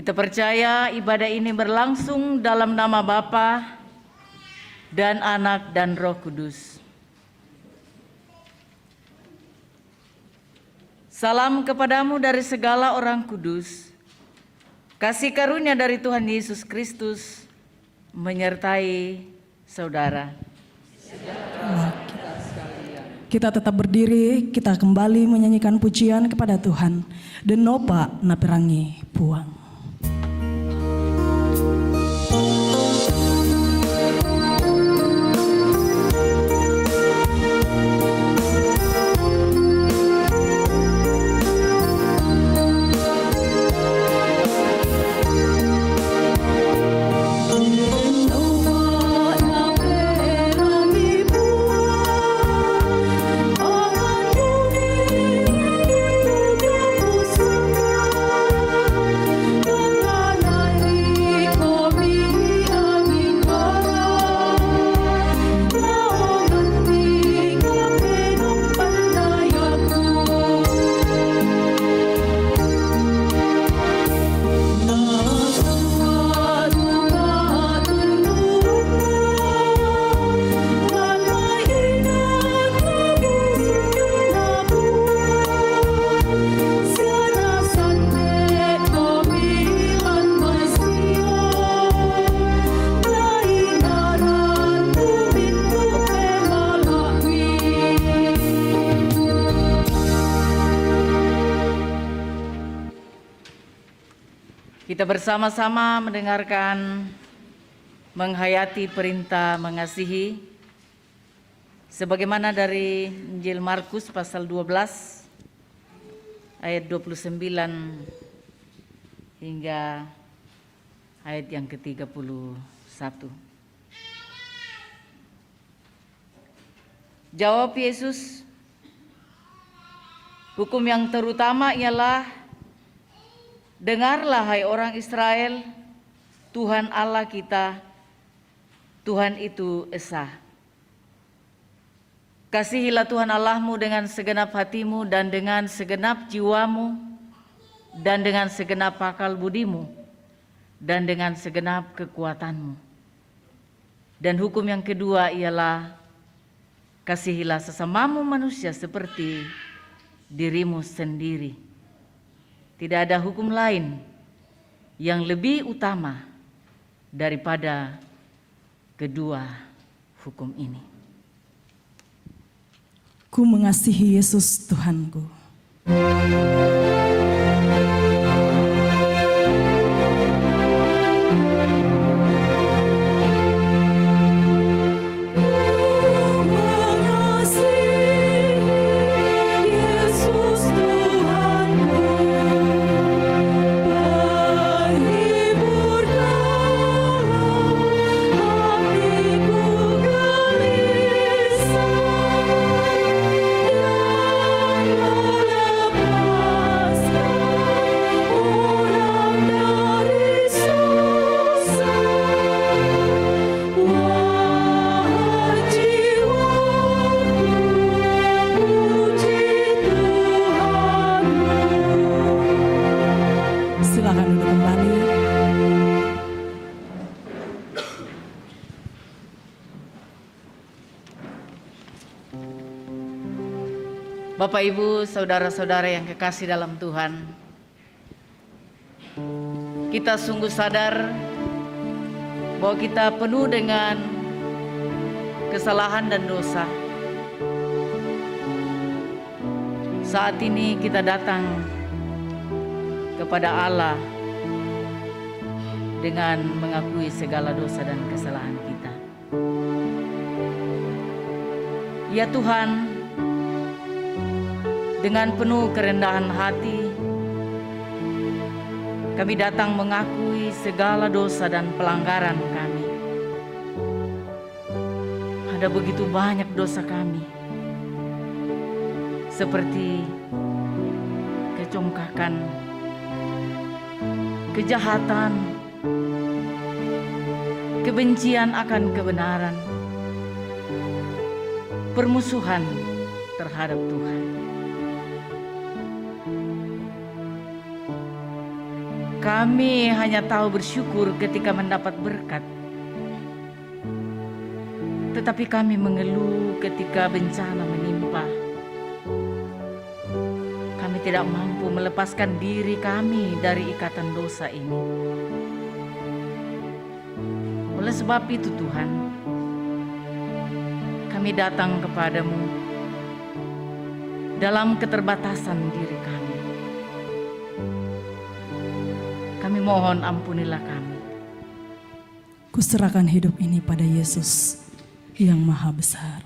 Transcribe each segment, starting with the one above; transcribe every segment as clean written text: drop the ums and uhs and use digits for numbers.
Kita percaya ibadah ini berlangsung dalam nama Bapa dan Anak dan Roh Kudus. Salam kepadamu dari segala orang kudus. Kasih karunia dari Tuhan Yesus Kristus menyertai saudara. Kita tetap berdiri, kita kembali menyanyikan pujian kepada Tuhan. Denopa naperangi puang. Kita bersama-sama mendengarkan menghayati perintah mengasihi sebagaimana dari Injil Markus pasal 12 ayat 29 hingga ayat yang ke-31. Jawab Yesus, hukum yang terutama ialah, dengarlah hai orang Israel, Tuhan Allah kita, Tuhan itu esa. Kasihilah Tuhan Allahmu dengan segenap hatimu dan dengan segenap jiwamu dan dengan segenap akal budimu dan dengan segenap kekuatanmu. Dan hukum yang kedua ialah, kasihilah sesamamu manusia seperti dirimu sendiri. Tidak ada hukum lain yang lebih utama daripada kedua hukum ini. Ku mengasihi Yesus Tuhanku. Bapak, Ibu, saudara-saudara yang kekasih dalam Tuhan, kita sungguh sadar bahwa kita penuh dengan kesalahan dan dosa. Saat ini kita datang kepada Allah dengan mengakui segala dosa dan kesalahan kita. Ya Tuhan, dengan penuh kerendahan hati, kami datang mengakui segala dosa dan pelanggaran kami. Ada begitu banyak dosa kami, seperti kecongkakan, kejahatan, kebencian akan kebenaran, permusuhan terhadap Tuhan. Kami hanya tahu bersyukur ketika mendapat berkat, tetapi kami mengeluh ketika bencana menimpa. Kami tidak mampu melepaskan diri kami dari ikatan dosa ini. Oleh sebab itu Tuhan, kami datang kepadamu dalam keterbatasan diri kami. Kami mohon ampunilah kami. Kuserahkan hidup ini pada Yesus yang Maha Besar.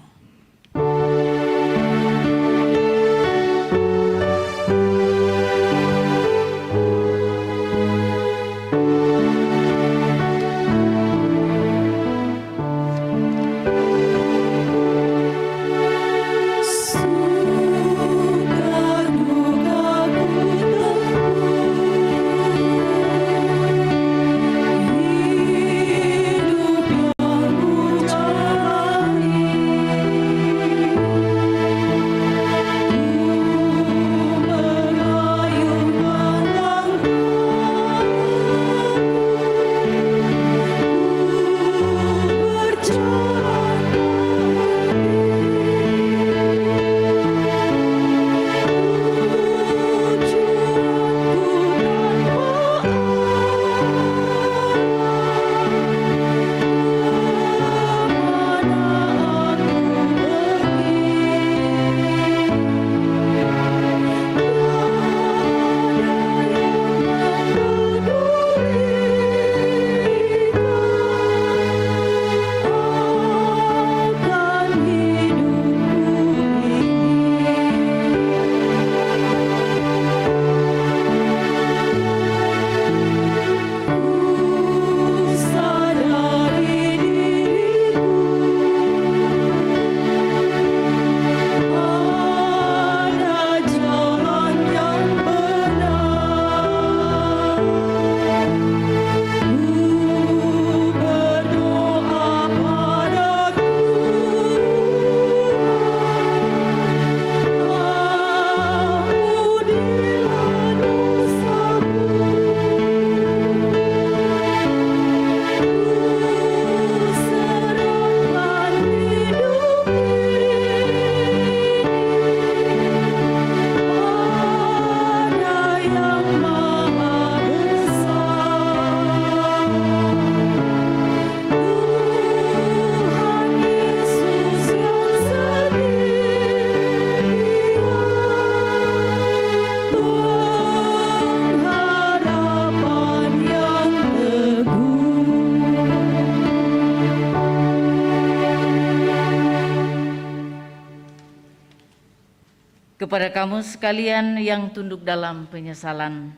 Kepada kamu sekalian yang tunduk dalam penyesalan,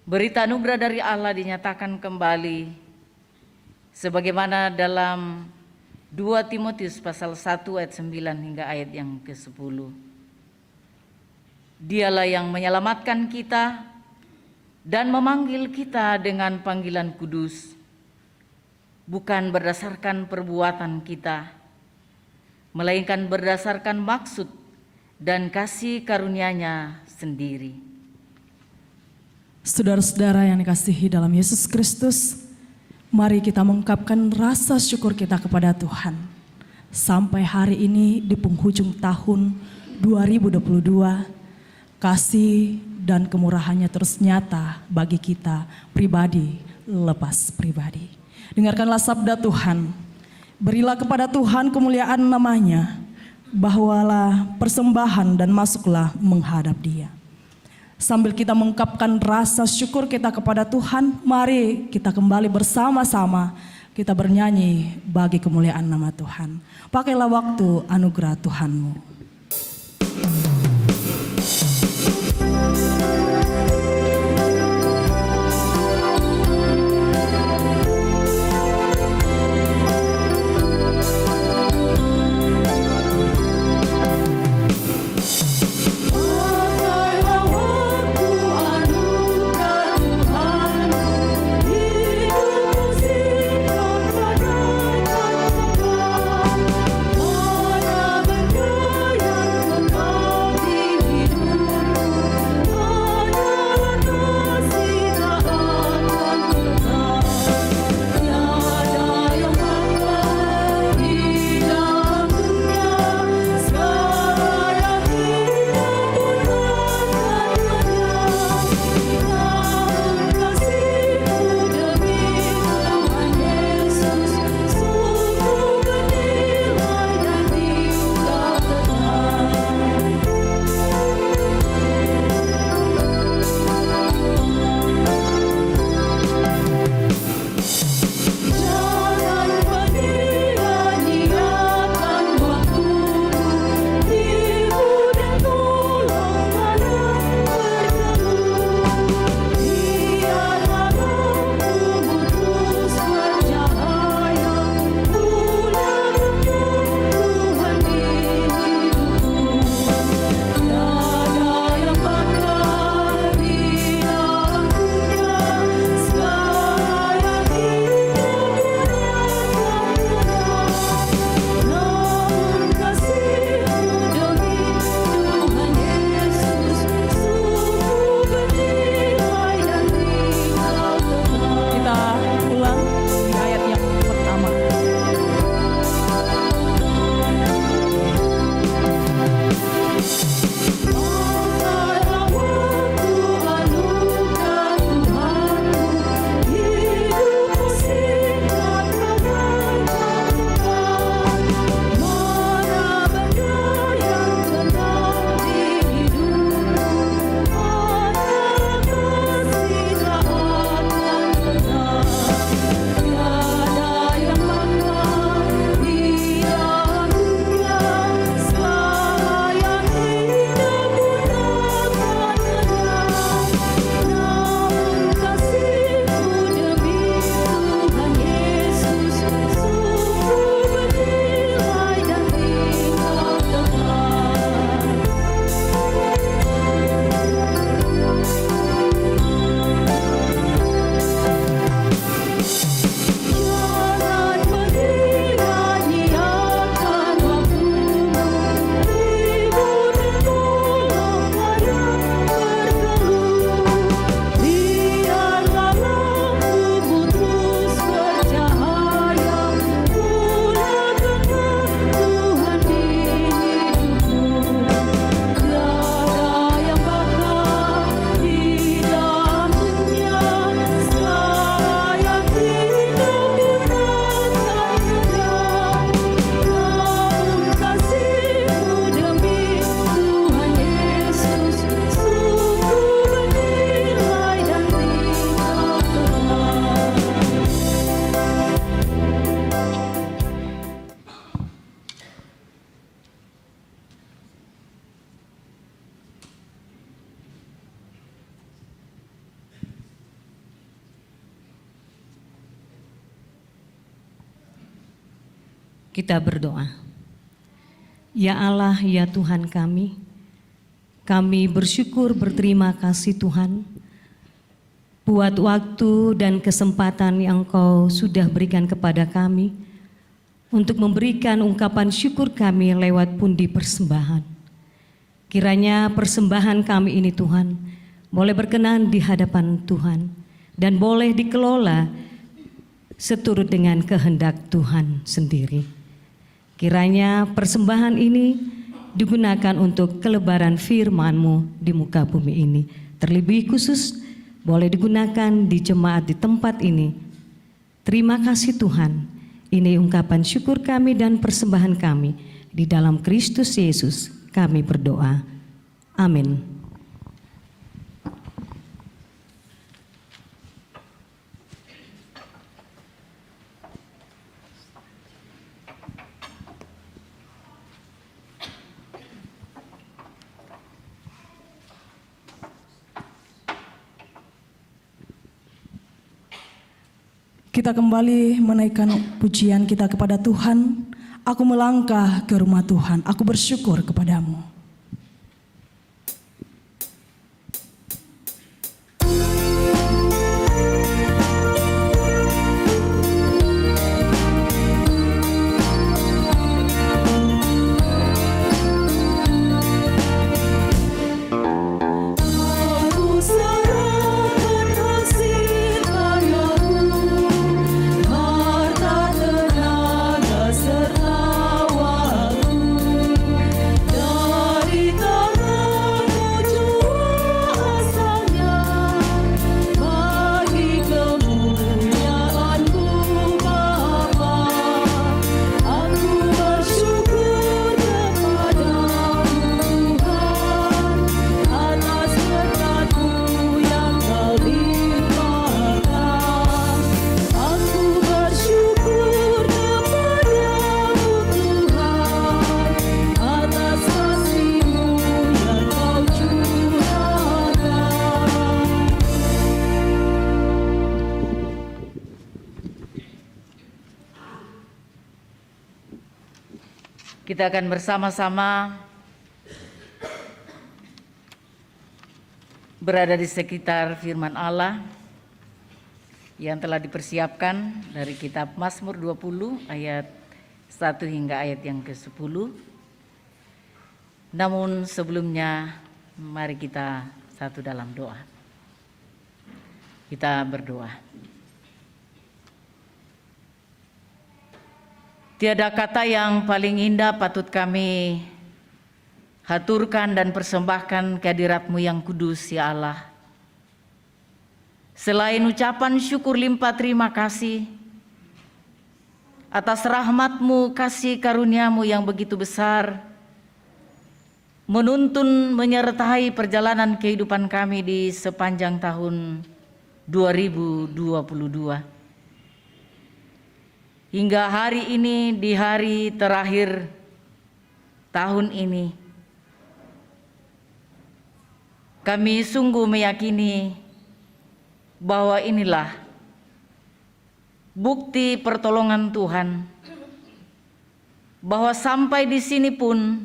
berita anugerah dari Allah dinyatakan kembali sebagaimana dalam 2 Timotius pasal 1 ayat 9 hingga ayat yang ke-10. Dialah yang menyelamatkan kita dan memanggil kita dengan panggilan kudus, bukan berdasarkan perbuatan kita, melainkan berdasarkan maksud dan kasih karunia-Nya sendiri. Saudara-saudara yang dikasihi dalam Yesus Kristus, mari kita mengungkapkan rasa syukur kita kepada Tuhan. Sampai hari ini di penghujung tahun 2022, kasih dan kemurahannya terus nyata bagi kita pribadi lepas pribadi. Dengarkanlah sabda Tuhan, berilah kepada Tuhan kemuliaan namanya, bawalah persembahan dan masuklah menghadap Dia. Sambil kita mengungkapkan rasa syukur kita kepada Tuhan, mari kita kembali bersama-sama kita bernyanyi bagi kemuliaan nama Tuhan. Pakailah waktu anugerah Tuhanmu. Mana berkenan Kita berdoa. Ya Allah, ya Tuhan kami bersyukur berterima kasih Tuhan buat waktu dan kesempatan yang Engkau sudah berikan kepada kami untuk memberikan ungkapan syukur kami lewat pundi persembahan. Kiranya persembahan kami ini Tuhan boleh berkenan di hadapan Tuhan dan boleh dikelola seturut dengan kehendak Tuhan sendiri. Kiranya persembahan ini digunakan untuk kelebaran firman-Mu di muka bumi ini. Terlebih khusus boleh digunakan di jemaat di tempat ini. Terima kasih Tuhan. Ini ungkapan syukur kami dan persembahan kami. Di dalam Kristus Yesus kami berdoa. Amin. Kita kembali menaikkan pujian kita kepada Tuhan. Aku melangkah ke rumah Tuhan, aku bersyukur kepadamu. Kita akan bersama-sama berada di sekitar firman Allah yang telah dipersiapkan dari kitab Mazmur 20 ayat 1 hingga ayat yang ke-10. Namun sebelumnya mari kita satu dalam doa. Kita berdoa. Tiada kata yang paling indah patut kami haturkan dan persembahkan kehadirat-Mu yang kudus ya Allah. Selain ucapan syukur limpah terima kasih atas rahmat-Mu, kasih karunia-Mu yang begitu besar, menuntun menyertai perjalanan kehidupan kami di sepanjang tahun 2022. Hingga hari ini, di hari terakhir tahun ini, kami sungguh meyakini bahwa inilah bukti pertolongan Tuhan, bahwa sampai di sini pun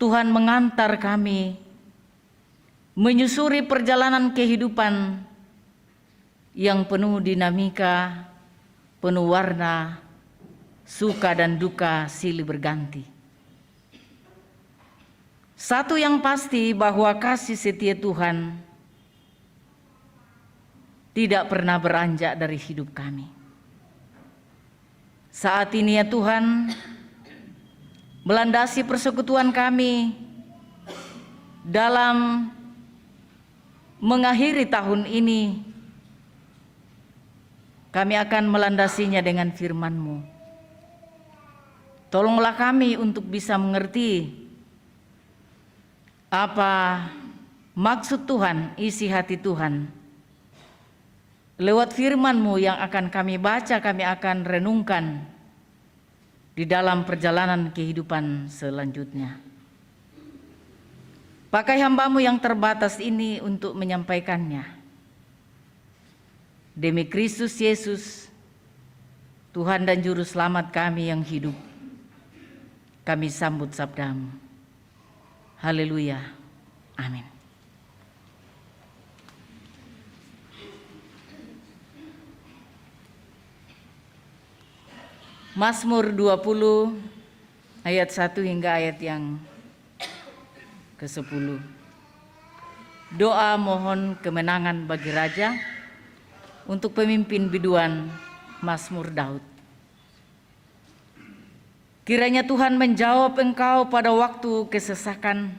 Tuhan mengantar kami menyusuri perjalanan kehidupan yang penuh dinamika, penuh warna, suka dan duka silih berganti. Satu yang pasti bahwa kasih setia Tuhan tidak pernah beranjak dari hidup kami. Saat ini ya Tuhan, melandasi persekutuan kami dalam mengakhiri tahun ini, kami akan melandasinya dengan firman-Mu. Tolonglah kami untuk bisa mengerti apa maksud Tuhan, isi hati Tuhan. Lewat firman-Mu yang akan kami baca, kami akan renungkan di dalam perjalanan kehidupan selanjutnya. Pakai hamba-Mu yang terbatas ini untuk menyampaikannya. Demi Kristus Yesus, Tuhan dan Juru Selamat kami yang hidup, kami sambut sabda-Mu. Haleluya. Amin. Mazmur 20 ayat 1 hingga ayat yang ke-10. Doa mohon kemenangan bagi raja untuk pemimpin biduan Mazmur Daud. Kiranya Tuhan menjawab engkau pada waktu kesesakan.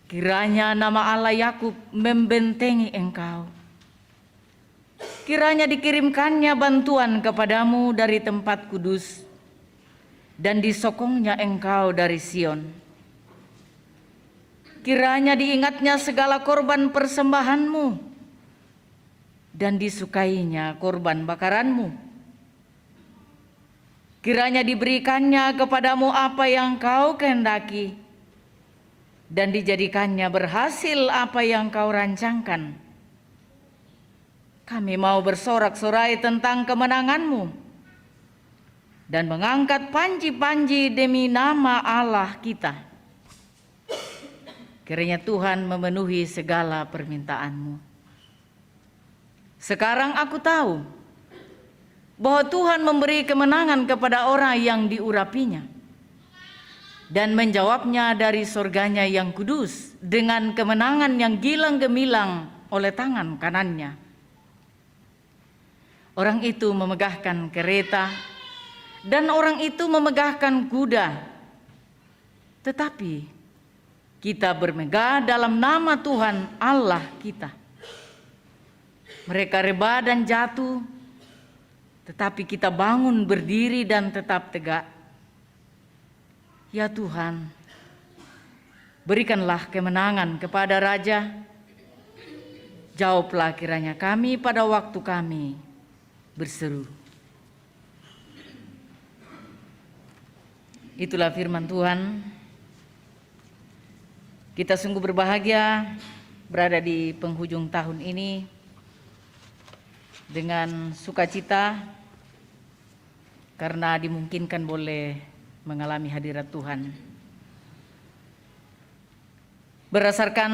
Kiranya nama Allah Yakub membentengi engkau. Kiranya dikirimkannya bantuan kepadamu dari tempat kudus dan disokongnya engkau dari Sion. Kiranya diingatnya segala korban persembahanmu dan disukainya korban bakaranmu. Kiranya diberikannya kepadamu apa yang kau kehendaki dan dijadikannya berhasil apa yang kau rancangkan. Kami mau bersorak-sorai tentang kemenangan-Mu dan mengangkat panji-panji demi nama Allah kita. Kiranya Tuhan memenuhi segala permintaan-Mu. Sekarang aku tahu bahwa Tuhan memberi kemenangan kepada orang yang diurapinya dan menjawabnya dari surganya yang kudus dengan kemenangan yang gilang gemilang oleh tangan kanannya. Orang itu memegahkan kereta dan orang itu memegahkan kuda. Tetapi kita bermegah dalam nama Tuhan Allah kita. Mereka rebah dan jatuh, tetapi kita bangun berdiri dan tetap tegak. Ya Tuhan, berikanlah kemenangan kepada Raja. Jawablah kiranya kami pada waktu kami berseru. Itulah firman Tuhan. Kita sungguh berbahagia berada di penghujung tahun ini dengan sukacita karena dimungkinkan boleh mengalami hadirat Tuhan. Berdasarkan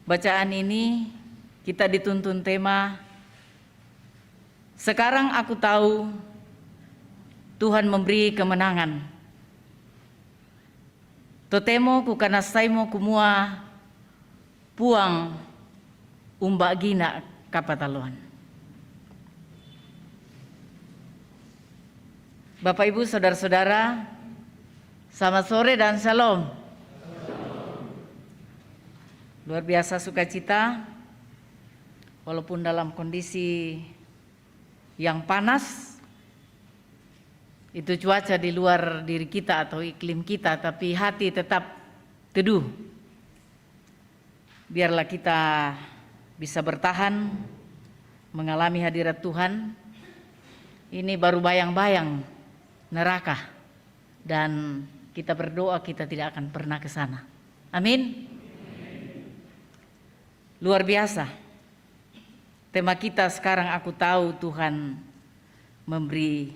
bacaan ini, kita dituntun tema sekarang aku tahu Tuhan memberi kemenangan. Totemo kukanastaimo kumua puang umbak gina kapataluan. Bapak Ibu saudara-saudara, selamat sore dan shalom. Luar biasa sukacita walaupun dalam kondisi yang panas, itu cuaca di luar diri kita atau iklim kita, tapi hati tetap teduh. Biarlah kita bisa bertahan mengalami hadirat Tuhan. Ini baru bayang-bayang neraka dan kita berdoa kita tidak akan pernah ke sana. Amin. Luar biasa. Tema kita sekarang aku tahu Tuhan memberi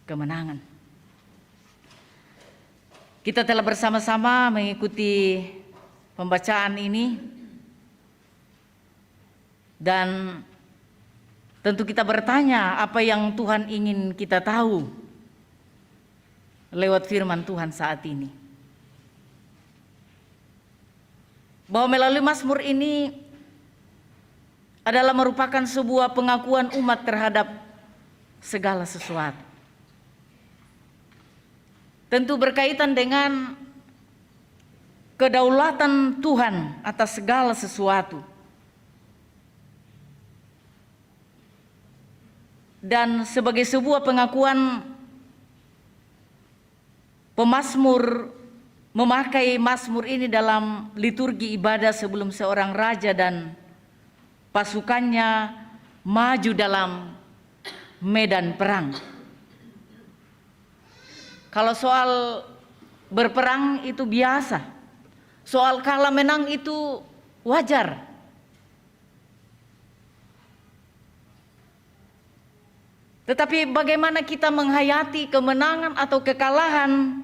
kemenangan. Kita telah bersama-sama mengikuti pembacaan ini dan tentu kita bertanya apa yang Tuhan ingin kita tahu lewat firman Tuhan saat ini. Bahwa melalui Mazmur ini adalah merupakan sebuah pengakuan umat terhadap segala sesuatu. Tentu berkaitan dengan kedaulatan Tuhan atas segala sesuatu. Dan sebagai sebuah pengakuan, pemazmur memakai mazmur ini dalam liturgi ibadah sebelum seorang raja dan pasukannya maju dalam medan perang. Kalau soal berperang itu biasa, soal kalah menang itu wajar. Tetapi bagaimana kita menghayati kemenangan atau kekalahan,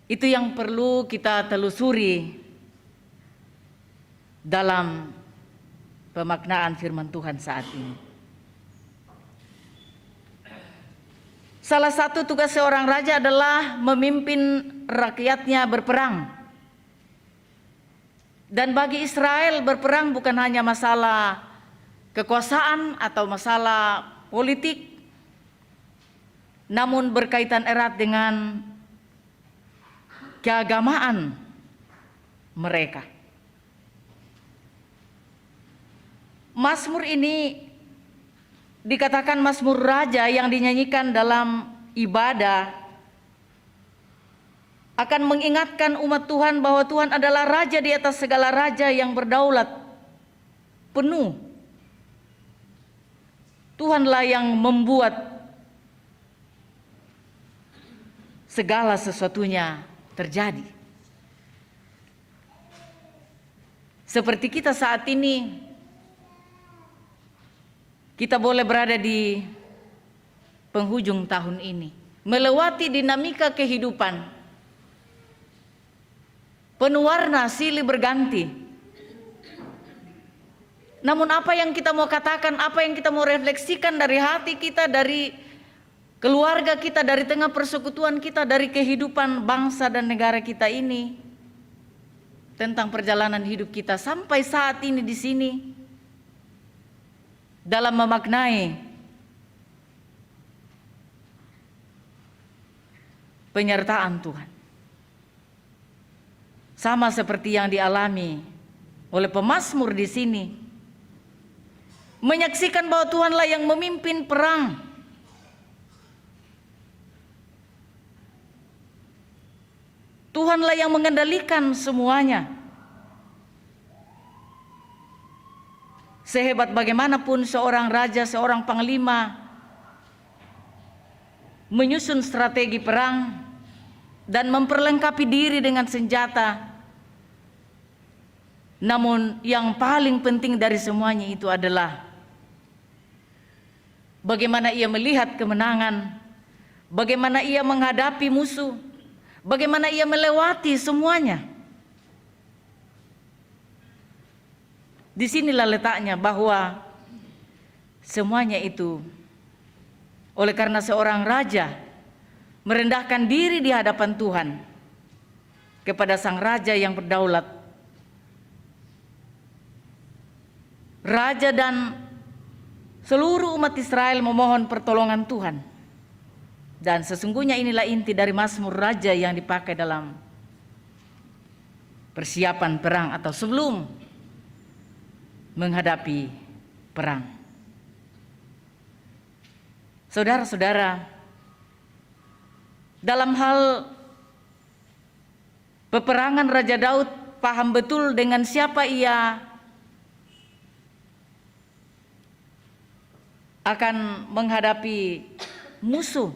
itu yang perlu kita telusuri dalam pemaknaan firman Tuhan saat ini. Salah satu tugas seorang raja adalah memimpin rakyatnya berperang. Dan bagi Israel, berperang bukan hanya masalah kekuasaan atau masalah politik, namun berkaitan erat dengan keagamaan mereka. Mazmur ini dikatakan Mazmur Raja yang dinyanyikan dalam ibadah, akan mengingatkan umat Tuhan bahwa Tuhan adalah Raja di atas segala raja yang berdaulat penuh. Tuhanlah yang membuat segala sesuatunya terjadi. Seperti kita saat ini, kita boleh berada di penghujung tahun ini, melewati dinamika kehidupan penuh warna silih berganti. Namun apa yang kita mau katakan, apa yang kita mau refleksikan dari hati kita, dari keluarga kita, dari tengah persekutuan kita, dari kehidupan bangsa dan negara kita ini, tentang perjalanan hidup kita sampai saat ini di sini, dalam memaknai penyertaan Tuhan. Sama seperti yang dialami oleh pemazmur di sini, menyaksikan bahwa Tuhanlah yang memimpin perang. Tuhanlah yang mengendalikan semuanya. Sehebat bagaimanapun seorang raja, seorang panglima menyusun strategi perang dan memperlengkapi diri dengan senjata, namun yang paling penting dari semuanya itu adalah bagaimana ia melihat kemenangan, bagaimana ia menghadapi musuh, bagaimana ia melewati semuanya. Disinilah letaknya bahwa semuanya itu oleh karena seorang raja merendahkan diri di hadapan Tuhan kepada sang raja yang berdaulat. Raja dan seluruh umat Israel memohon pertolongan Tuhan. Dan sesungguhnya inilah inti dari Mazmur Raja yang dipakai dalam persiapan perang atau sebelum menghadapi perang. Saudara-saudara, dalam hal peperangan, Raja Daud paham betul dengan siapa ia akan menghadapi musuh.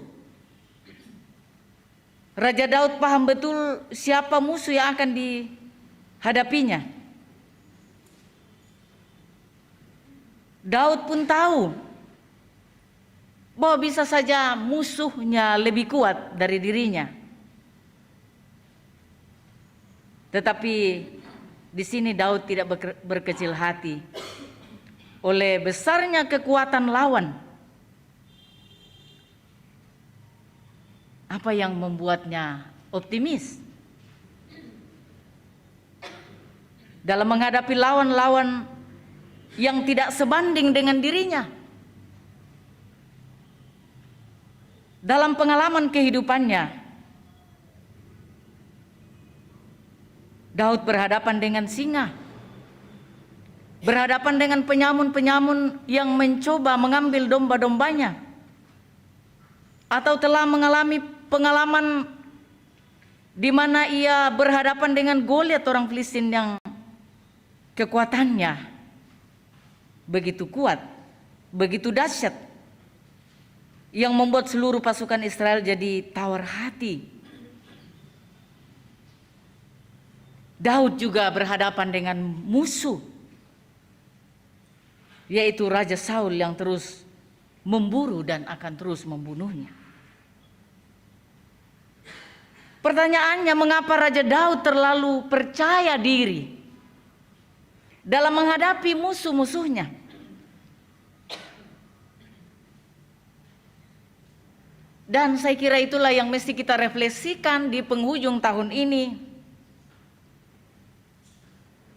Raja Daud paham betul siapa musuh yang akan dihadapinya. Daud pun tahu bahwa bisa saja musuhnya lebih kuat dari dirinya. Tetapi di sini Daud tidak berkecil hati oleh besarnya kekuatan lawan. Apa yang membuatnya optimis dalam menghadapi lawan-lawan yang tidak sebanding dengan dirinya? Dalam pengalaman kehidupannya, Daud berhadapan dengan singa, berhadapan dengan penyamun-penyamun yang mencoba mengambil domba-dombanya, atau telah mengalami pengalaman di mana ia berhadapan dengan Goliat orang Filistin yang kekuatannya begitu kuat, begitu dahsyat, yang membuat seluruh pasukan Israel jadi tawar hati. Daud juga berhadapan dengan musuh, yaitu Raja Saul yang terus memburu dan akan terus membunuhnya. Pertanyaannya, mengapa Raja Daud terlalu percaya diri dalam menghadapi musuh-musuhnya? Dan saya kira itulah yang mesti kita refleksikan di penghujung tahun ini.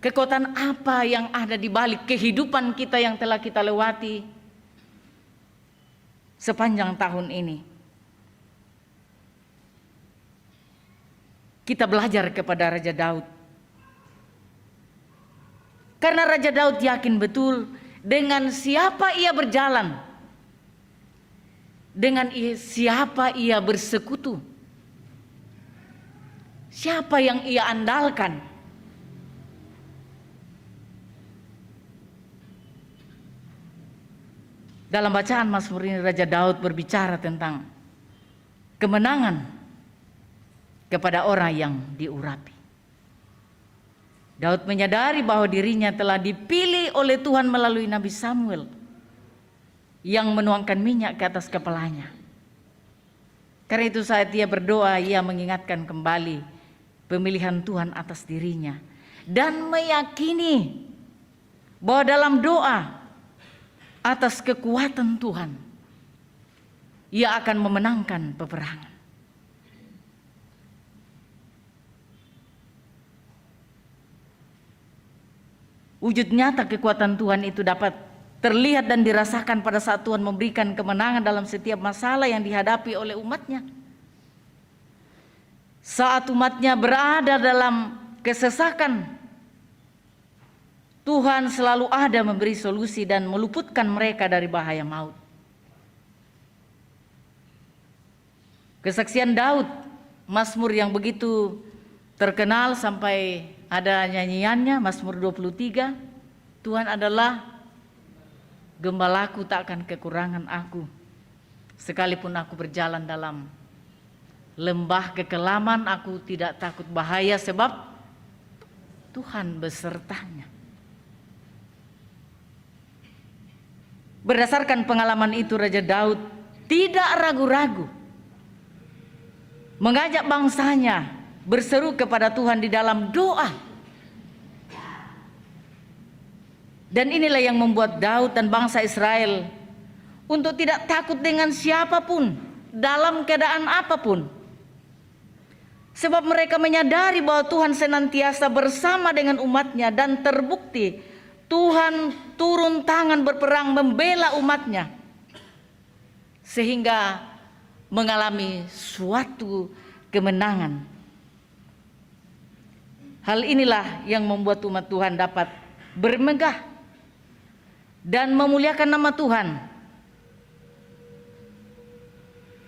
Kekuatan apa yang ada di balik kehidupan kita yang telah kita lewati sepanjang tahun ini? Kita belajar kepada Raja Daud. Karena Raja Daud yakin betul dengan siapa ia berjalan, dengan siapa ia bersekutu, siapa yang ia andalkan. Dalam bacaan Mazmur ini Raja Daud berbicara tentang kemenangan kepada orang yang diurapi. Daud menyadari bahwa dirinya telah dipilih oleh Tuhan melalui Nabi Samuel yang menuangkan minyak ke atas kepalanya. Karena itu saat ia berdoa, ia mengingatkan kembali pemilihan Tuhan atas dirinya dan meyakini bahwa dalam doa atas kekuatan Tuhan ia akan memenangkan peperangan. Wujud nyata kekuatan Tuhan itu dapat terlihat dan dirasakan pada saat Tuhan memberikan kemenangan dalam setiap masalah yang dihadapi oleh umatnya. Saat umatnya berada dalam kesesakan, Tuhan selalu ada memberi solusi dan meluputkan mereka dari bahaya maut. Kesaksian Daud, Mazmur yang begitu terkenal sampai ada nyanyiannya, Mazmur 23, Tuhan adalah gembalaku, tak akan kekurangan aku. Sekalipun aku berjalan dalam lembah kekelaman, aku tidak takut bahaya sebab Tuhan besertanya. Berdasarkan pengalaman itu Raja Daud tidak ragu-ragu mengajak bangsanya berseru kepada Tuhan di dalam doa. Dan inilah yang membuat Daud dan bangsa Israel untuk tidak takut dengan siapapun dalam keadaan apapun. Sebab mereka menyadari bahwa Tuhan senantiasa bersama dengan umatnya dan terbukti Tuhan turun tangan berperang membela umatnya sehingga mengalami suatu kemenangan. Hal inilah yang membuat umat Tuhan dapat bermegah dan memuliakan nama Tuhan.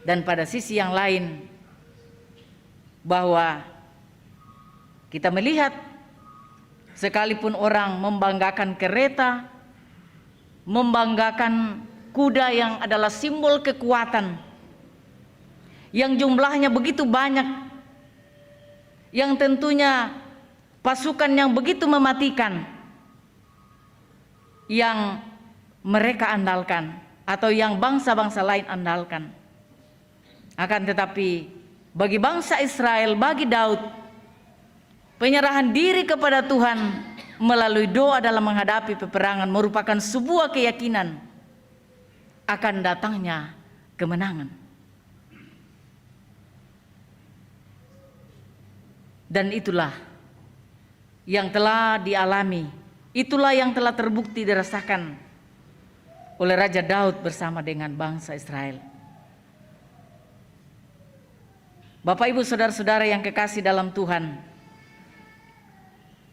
Dan pada sisi yang lain, bahwa kita melihat sekalipun orang membanggakan kereta, membanggakan kuda yang adalah simbol kekuatan, yang jumlahnya begitu banyak, yang tentunya pasukan yang begitu mematikan, yang mereka andalkan atau yang bangsa-bangsa lain andalkan. Akan tetapi bagi bangsa Israel, bagi Daud, penyerahan diri kepada Tuhan melalui doa dalam menghadapi peperangan merupakan sebuah keyakinan akan datangnya kemenangan. Dan itulah yang telah dialami, itulah yang telah terbukti dirasakan oleh Raja Daud bersama dengan bangsa Israel. Bapak Ibu saudara-saudara yang kekasih dalam Tuhan,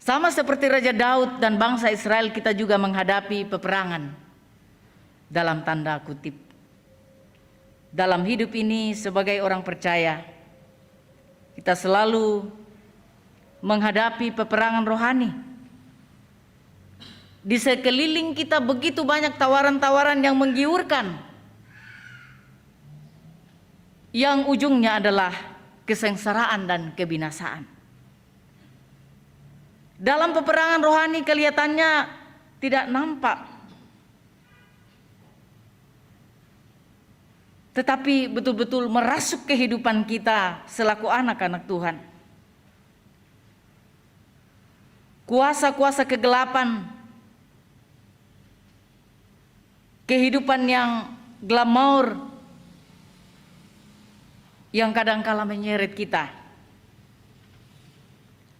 sama seperti Raja Daud dan bangsa Israel, kita juga menghadapi peperangan dalam tanda kutip. Dalam hidup ini sebagai orang percaya, kita selalu menghadapi peperangan rohani. Di sekeliling kita begitu banyak tawaran-tawaran yang menggiurkan, yang ujungnya adalah kesengsaraan dan kebinasaan. Dalam peperangan rohani kelihatannya tidak nampak, tetapi betul-betul merasuk kehidupan kita selaku anak-anak Tuhan. Kuasa-kuasa kegelapan, kehidupan yang glamor yang kadangkala menyeret kita,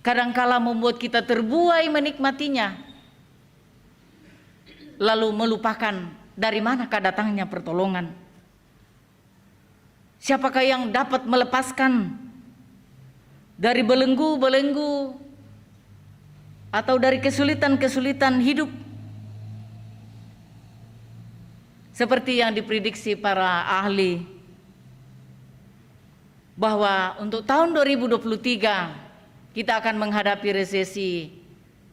kadangkala membuat kita terbuai menikmatinya, lalu melupakan dari manakah datangnya pertolongan. Siapakah yang dapat melepaskan dari belenggu-belenggu atau dari kesulitan-kesulitan hidup? Seperti yang diprediksi para ahli, bahwa untuk tahun 2023 kita akan menghadapi resesi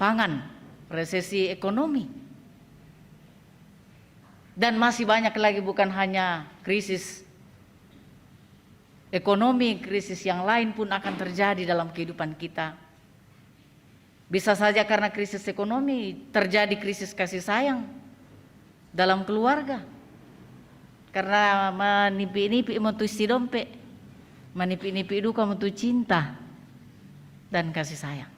pangan, resesi ekonomi. Dan masih banyak lagi, bukan hanya krisis ekonomi, krisis yang lain pun akan terjadi dalam kehidupan kita. Bisa saja karena krisis ekonomi terjadi krisis kasih sayang dalam keluarga. Karena manipi-nipi mutu isi dompet, manipi-nipi duka mutu cinta dan kasih sayang.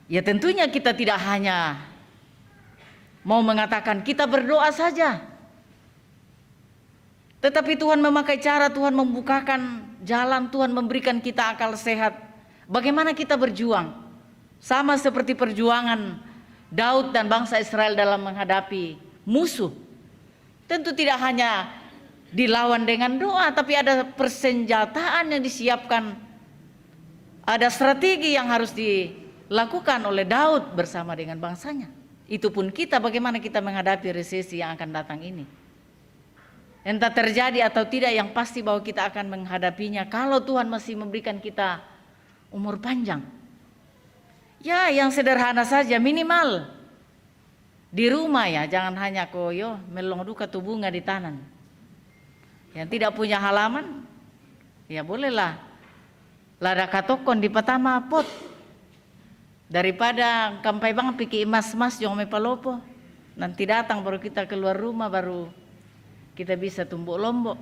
Ya tentunya kita tidak hanya mau mengatakan kita berdoa saja, tetapi Tuhan memakai cara, Tuhan membukakan jalan, Tuhan memberikan kita akal sehat. Bagaimana kita berjuang, sama seperti perjuangan Daud dan bangsa Israel dalam menghadapi musuh. Tentu tidak hanya dilawan dengan doa, tapi ada persenjataan yang disiapkan, ada strategi yang harus dilakukan oleh Daud bersama dengan bangsanya. Itu pun kita, bagaimana kita menghadapi resesi yang akan datang ini. Entah terjadi atau tidak, yang pasti bahwa kita akan menghadapinya kalau Tuhan masih memberikan kita umur panjang. Ya, yang sederhana saja, minimal di rumah ya, jangan hanya koyo melong duka tu bunga di tanan. Yang tidak punya halaman, ya bolehlah lada katokon di pertama pot. Daripada kampai bang piki emas-emas yang me palopo. Nanti datang baru kita keluar rumah, baru kita bisa tumbuk lombok.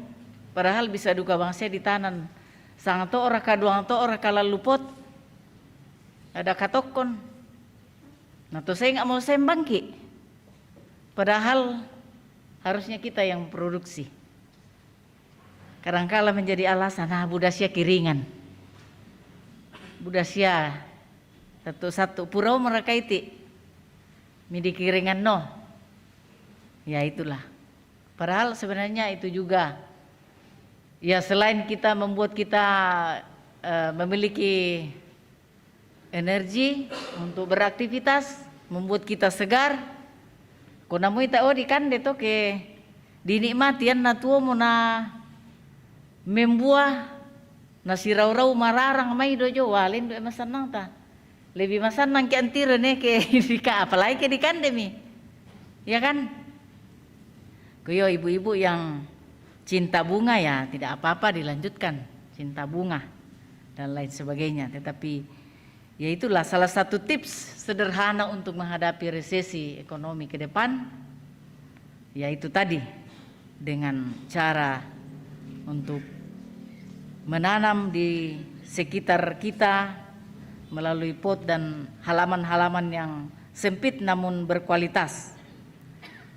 Padahal bisa duka bangsa di tanan. Sang to ora kaduang to ora kalalu pot. Ada katokon. Nah tuh saya nggak mau sembang ki. Padahal harusnya kita yang produksi. Kadangkala menjadi alasan, budasya kiringan. Budasya satu purau mereka itu midi kiringan no. Ya itulah. Padahal sebenarnya itu juga, ya selain kita membuat kita memiliki energi untuk beraktivitas, membuat kita segar. Kuna mo ita o di kande to ke dinikmatian na tuo mo na membuah na siraw-raw mararang may dojo walin do masanang ta. Lebih masanang ke antiro ne ke dika apalagi ke di kande mi. Ya kan? Kuyo ibu-ibu yang cinta bunga ya tidak apa-apa dilanjutkan, cinta bunga dan lain sebagainya. Tetapi ya itulah salah satu tips sederhana untuk menghadapi resesi ekonomi ke depan, yaitu tadi dengan cara untuk menanam di sekitar kita melalui pot dan halaman-halaman yang sempit namun berkualitas.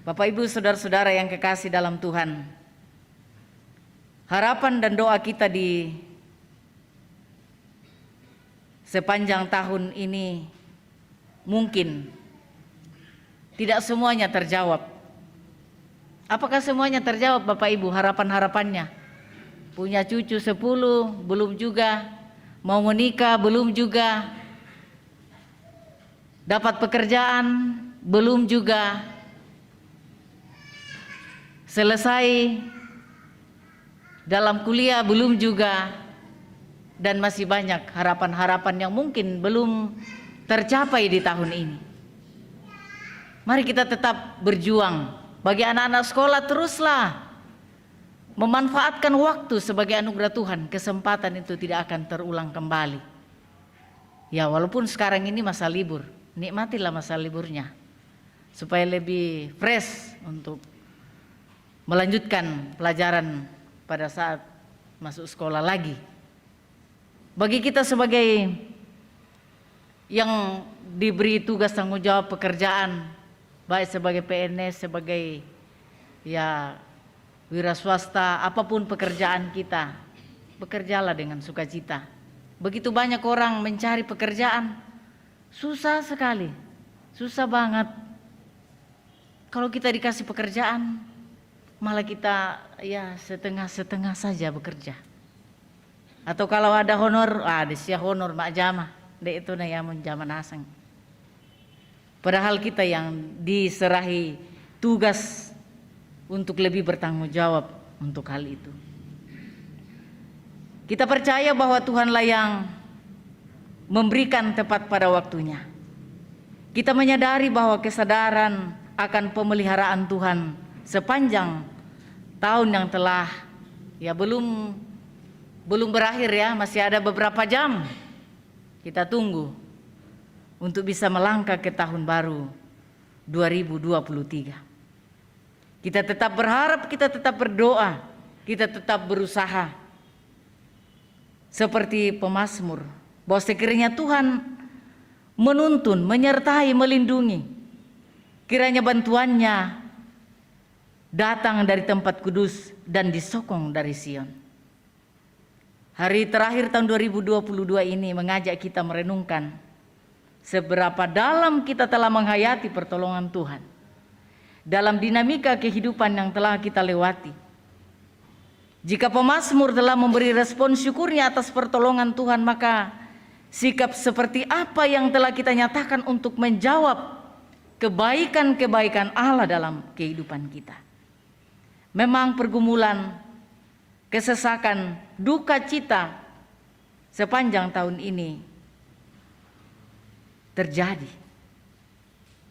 Bapak Ibu saudara-saudara yang kekasih dalam Tuhan, harapan dan doa kita di sepanjang tahun ini mungkin tidak semuanya terjawab. Apakah semuanya terjawab Bapak Ibu harapan-harapannya? Punya cucu 10 belum juga, mau menikah belum juga, dapat pekerjaan belum juga, selesai dalam kuliah belum juga, dan masih banyak harapan-harapan yang mungkin belum tercapai di tahun ini. Mari kita tetap berjuang. Bagi anak-anak sekolah, teruslah memanfaatkan waktu sebagai anugerah Tuhan. Kesempatan itu tidak akan terulang kembali. Ya walaupun sekarang ini masa libur, nikmatilah masa liburnya supaya lebih fresh untuk melanjutkan pelajaran pada saat masuk sekolah lagi. Bagi kita sebagai yang diberi tugas tanggung jawab pekerjaan, baik sebagai PNS, sebagai wira swasta, apapun pekerjaan kita, bekerjalah dengan sukacita. Begitu banyak orang mencari pekerjaan, susah sekali, susah banget. Kalau kita dikasih pekerjaan, malah kita setengah-setengah saja bekerja. Atau kalau ada honor, ada sia honor mak jama, dek itu na yamun zaman asang. Padahal kita yang diserahi tugas untuk lebih bertanggung jawab untuk hal itu. Kita percaya bahwa Tuhanlah yang memberikan tepat pada waktunya. Kita menyadari bahwa kesadaran akan pemeliharaan Tuhan sepanjang tahun yang telah belum berakhir ya, masih ada beberapa jam. Kita tunggu untuk bisa melangkah ke tahun baru 2023. Kita tetap berharap, kita tetap berdoa, kita tetap berusaha. Seperti pemazmur, bahwa sekiranya Tuhan menuntun, menyertai, melindungi. Kiranya bantuannya datang dari tempat kudus dan disokong dari Sion. Hari terakhir tahun 2022 ini mengajak kita merenungkan seberapa dalam kita telah menghayati pertolongan Tuhan dalam dinamika kehidupan yang telah kita lewati. Jika pemazmur telah memberi respon syukurnya atas pertolongan Tuhan, maka sikap seperti apa yang telah kita nyatakan untuk menjawab kebaikan-kebaikan Allah dalam kehidupan kita? Memang pergumulan, kesesakan, duka cita sepanjang tahun ini terjadi.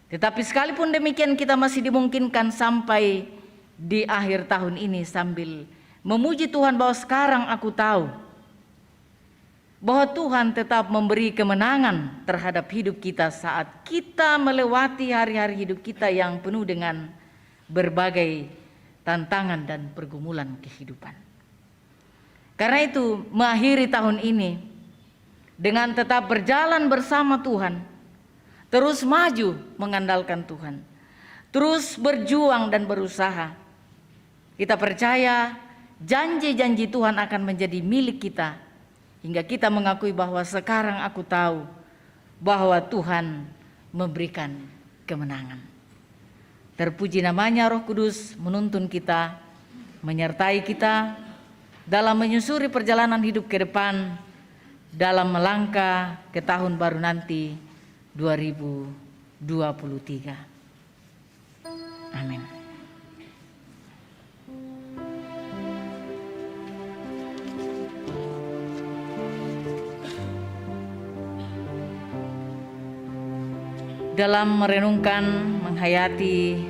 Tetapi sekalipun demikian, kita masih dimungkinkan sampai di akhir tahun ini sambil memuji Tuhan bahwa sekarang aku tahu bahwa Tuhan tetap memberi kemenangan terhadap hidup kita saat kita melewati hari-hari hidup kita yang penuh dengan berbagai tantangan dan pergumulan kehidupan. Karena itu, mengakhiri tahun ini dengan tetap berjalan bersama Tuhan, terus maju mengandalkan Tuhan, terus berjuang dan berusaha. Kita percaya janji-janji Tuhan akan menjadi milik kita, hingga kita mengakui bahwa sekarang aku tahu bahwa Tuhan memberikan kemenangan. Terpuji namanya, Roh Kudus menuntun kita, menyertai kita dalam menyusuri perjalanan hidup ke depan, dalam melangkah ke tahun baru nanti 2023. Amin. Dalam merenungkan, menghayati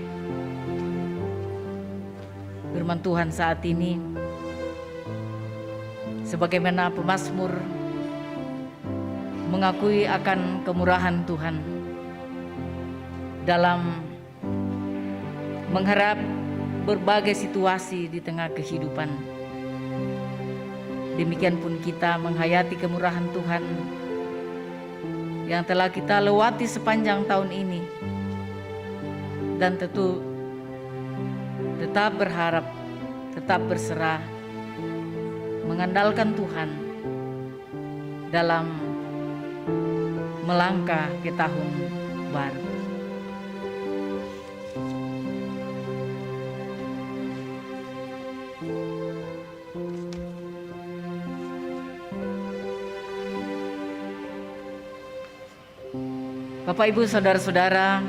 firman Tuhan saat ini, sebagaimana pemazmur mengakui akan kemurahan Tuhan dalam mengharap berbagai situasi di tengah kehidupan. Demikian pun kita menghayati kemurahan Tuhan yang telah kita lewati sepanjang tahun ini, dan tentu tetap berharap, tetap berserah, mengandalkan Tuhan dalam melangkah ke tahun baru. Bapak, Ibu, Saudara-saudara,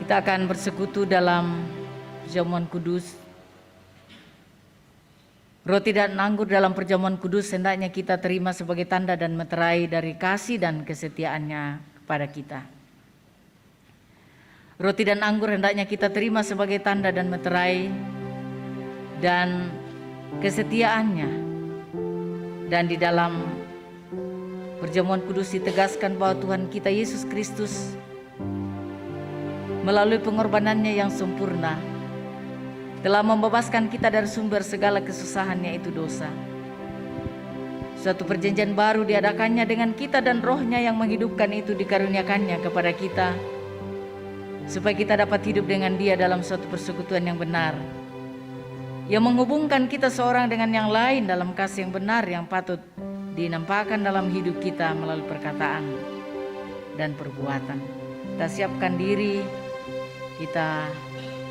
kita akan bersekutu dalam perjamuan kudus. Roti dan anggur dalam perjamuan kudus hendaknya kita terima sebagai tanda dan meterai dari kasih dan kesetiaannya kepada kita. Roti dan anggur hendaknya kita terima sebagai tanda dan meterai dan kesetiaannya. Dan di dalam perjamuan kudus ditegaskan bahwa Tuhan kita Yesus Kristus melalui pengorbanannya yang sempurna, telah membebaskan kita dari sumber segala kesusahan, yaitu dosa. Suatu perjanjian baru diadakannya dengan kita, dan Roh-Nya yang menghidupkan itu dikaruniakannya kepada kita, supaya kita dapat hidup dengan Dia dalam suatu persekutuan yang benar, yang menghubungkan kita seorang dengan yang lain dalam kasih yang benar yang patut dinampakkan dalam hidup kita melalui perkataan dan perbuatan. Kita siapkan diri, kita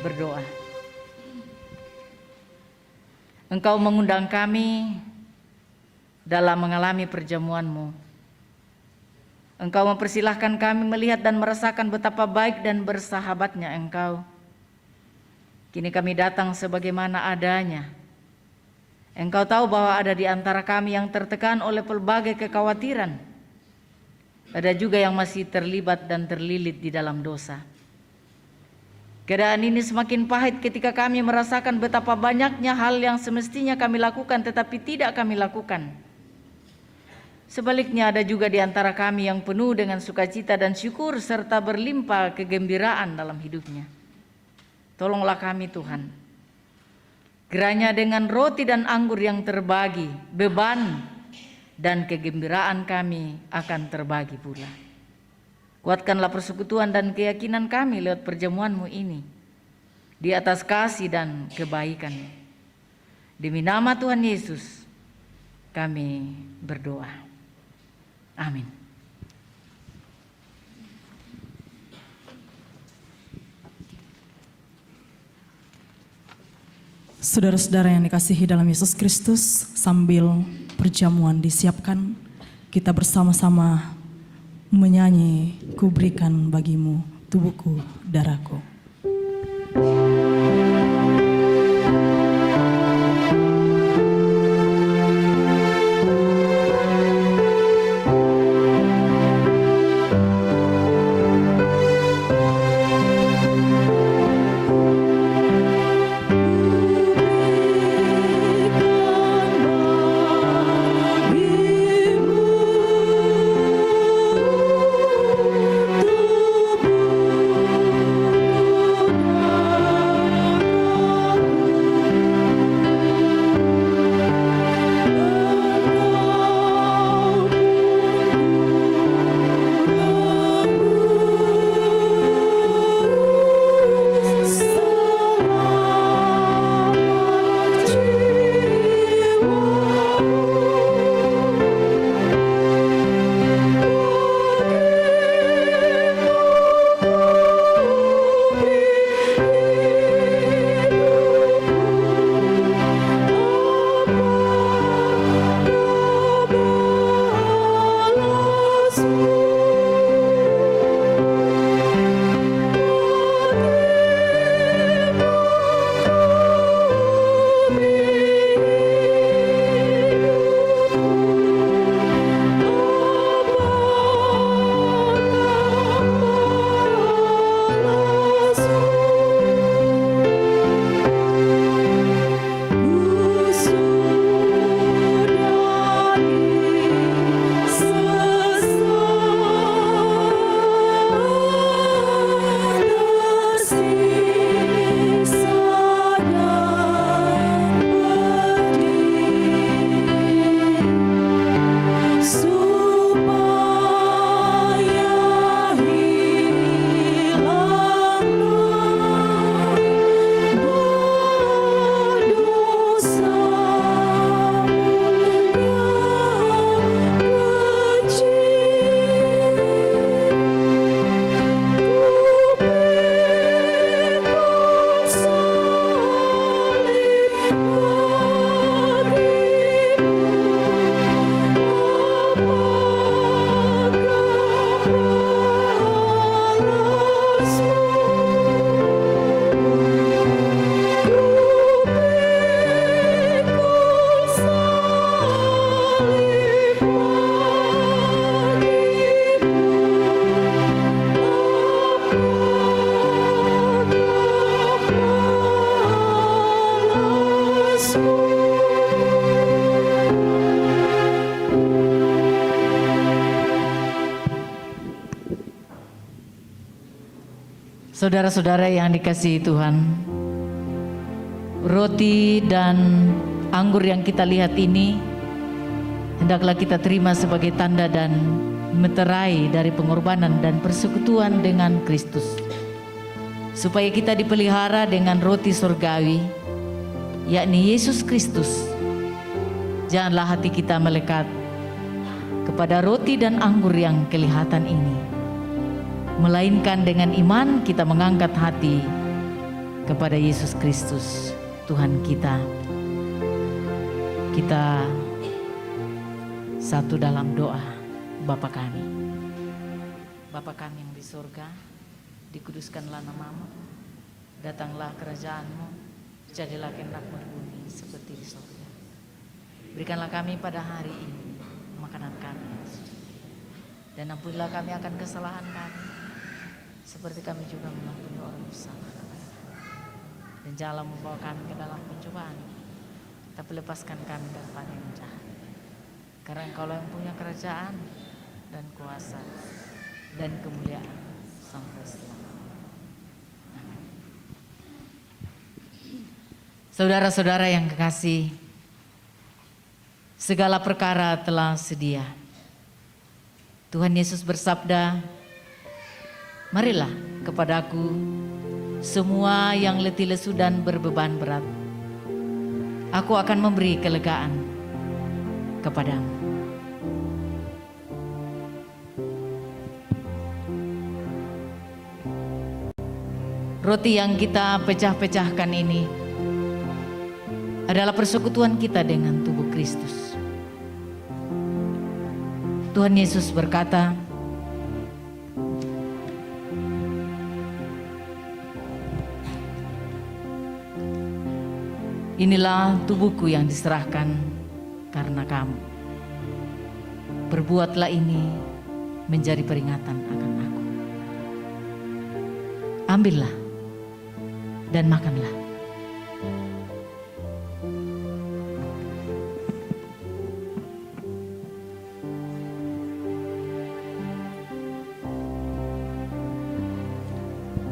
berdoa. Engkau mengundang kami dalam mengalami perjamuan-Mu. Engkau mempersilahkan kami melihat dan merasakan betapa baik dan bersahabatnya Engkau. Kini kami datang sebagaimana adanya. Engkau tahu bahwa ada di antara kami yang tertekan oleh pelbagai kekhawatiran. Ada juga yang masih terlibat dan terlilit di dalam dosa. Keadaan ini semakin pahit ketika kami merasakan betapa banyaknya hal yang semestinya kami lakukan tetapi tidak kami lakukan. Sebaliknya ada juga di antara kami yang penuh dengan sukacita dan syukur serta berlimpah kegembiraan dalam hidupnya. Tolonglah kami Tuhan. Kiranya dengan roti dan anggur yang terbagi, beban dan kegembiraan kami akan terbagi pula. Kuatkanlah persekutuan dan keyakinan kami lewat perjamuan-Mu ini, di atas kasih dan kebaikan. Demi nama Tuhan Yesus kami berdoa. Amin. Saudara-saudara yang dikasihi dalam Yesus Kristus, sambil perjamuan disiapkan, kita bersama-sama menyanyi, "Ku berikan bagimu tubuhku, darahku." Tubuh Saudara-saudara yang dikasihi Tuhan, roti dan anggur yang kita lihat ini hendaklah kita terima sebagai tanda dan meterai dari pengorbanan dan persekutuan dengan Kristus, supaya kita dipelihara dengan roti surgawi, yakni Yesus Kristus. Janganlah hati kita melekat kepada roti dan anggur yang kelihatan ini, melainkan dengan iman kita mengangkat hati kepada Yesus Kristus Tuhan kita. Kita satu dalam doa. Bapa kami, Bapa kami yang di surga, dikuduskanlah namamu, datanglah kerajaanmu, jadilah kehendakmu di bumi seperti di surga. Berikanlah kami pada hari ini makanan kami, dan ampunilah kami akan kesalahan kami, seperti kami juga mengampuni orang bersalah kami. Dan janganlah membawa kami ke dalam pencobaan, tapi lepaskan kami daripada yang jahat. Karena Engkaulah yang punya kerajaan dan kuasa dan kemuliaan sampai selamanya. Saudara-saudara yang kekasih, segala perkara telah sedia. Tuhan Yesus bersabda, marilah kepadaku semua yang letih lesu dan berbeban berat, aku akan memberi kelegaan kepadamu. Roti yang kita pecah-pecahkan ini adalah persekutuan kita dengan tubuh Kristus. Tuhan Yesus berkata, inilah tubuhku yang diserahkan karena kamu. Perbuatlah ini menjadi peringatan akan aku. Ambillah dan makanlah.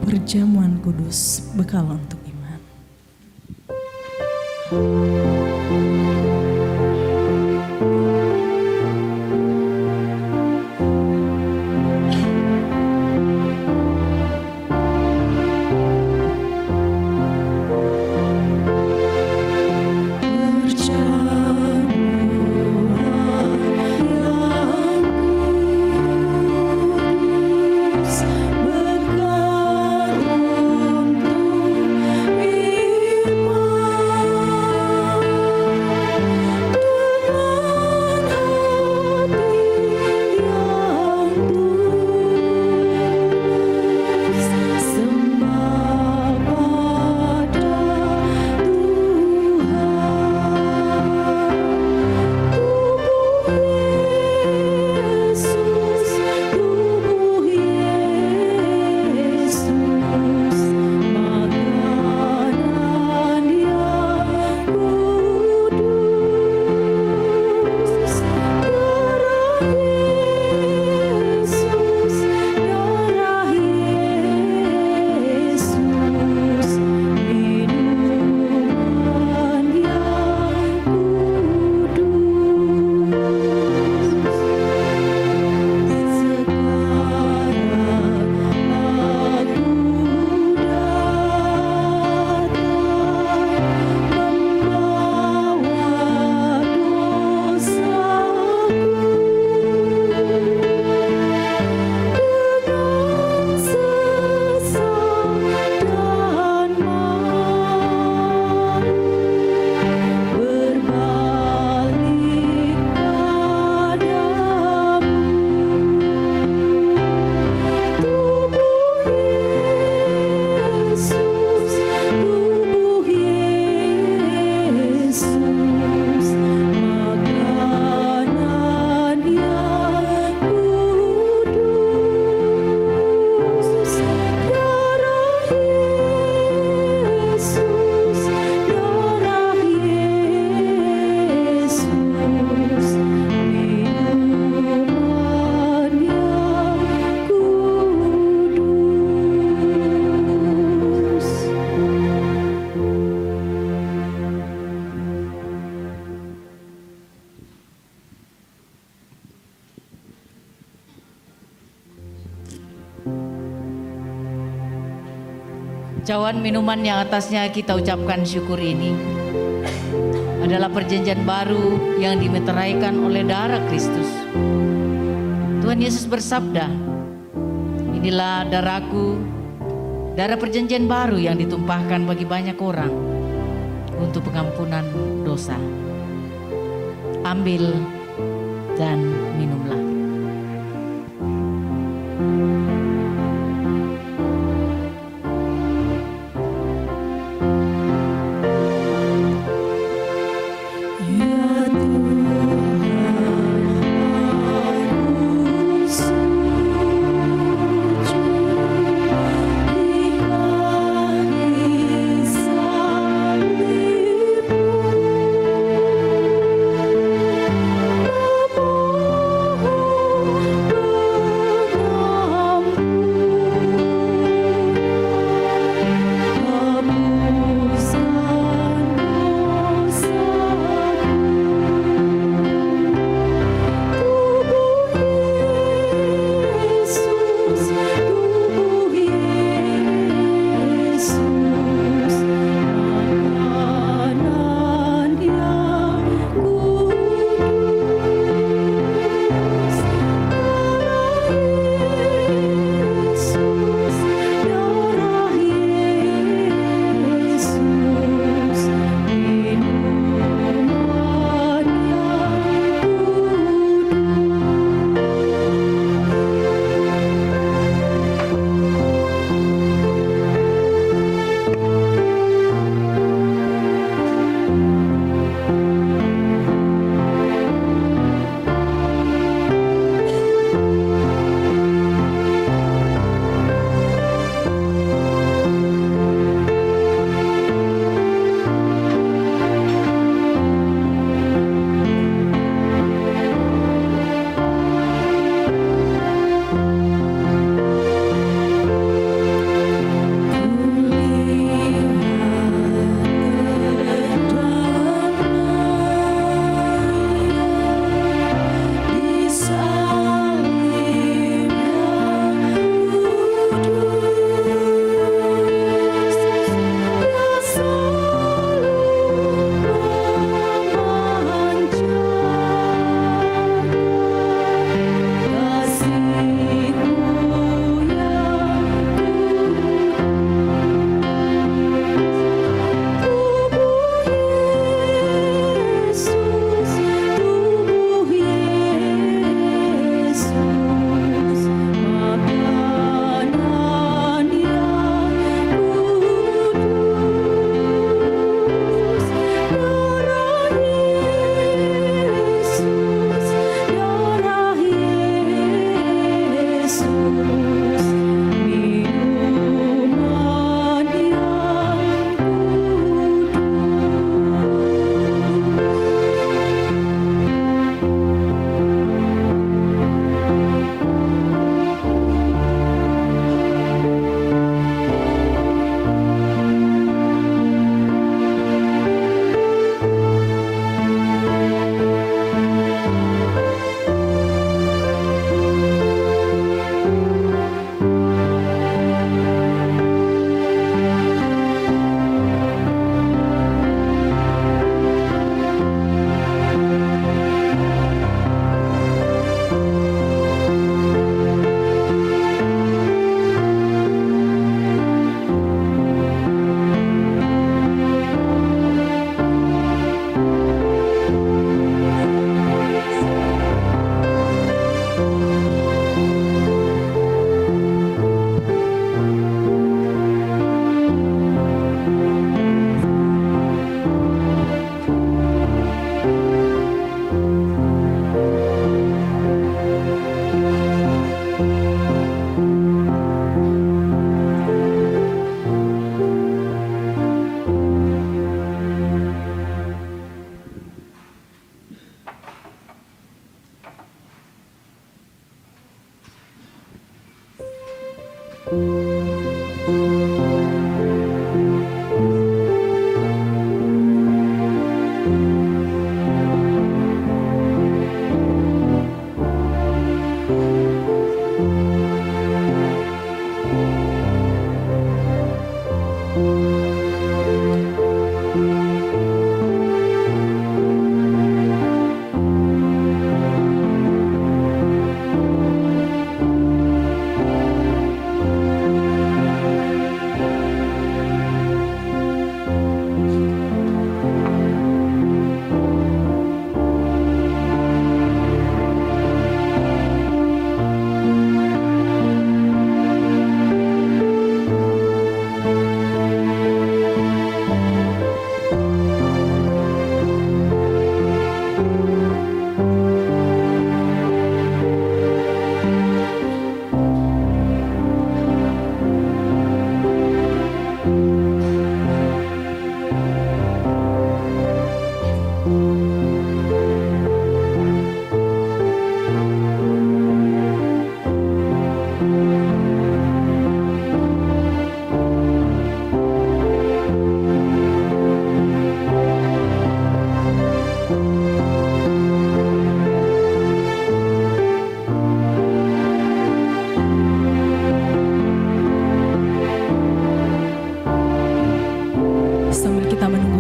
Perjamuan kudus, bekal untuk iman. Bekal untuk iman. Cawan minuman yang atasnya kita ucapkan syukur ini adalah perjanjian baru yang dimeteraikan oleh darah Kristus. Tuhan Yesus bersabda, "Inilah darahku, darah perjanjian baru yang ditumpahkan bagi banyak orang untuk pengampunan dosa. Ambil dan minumlah."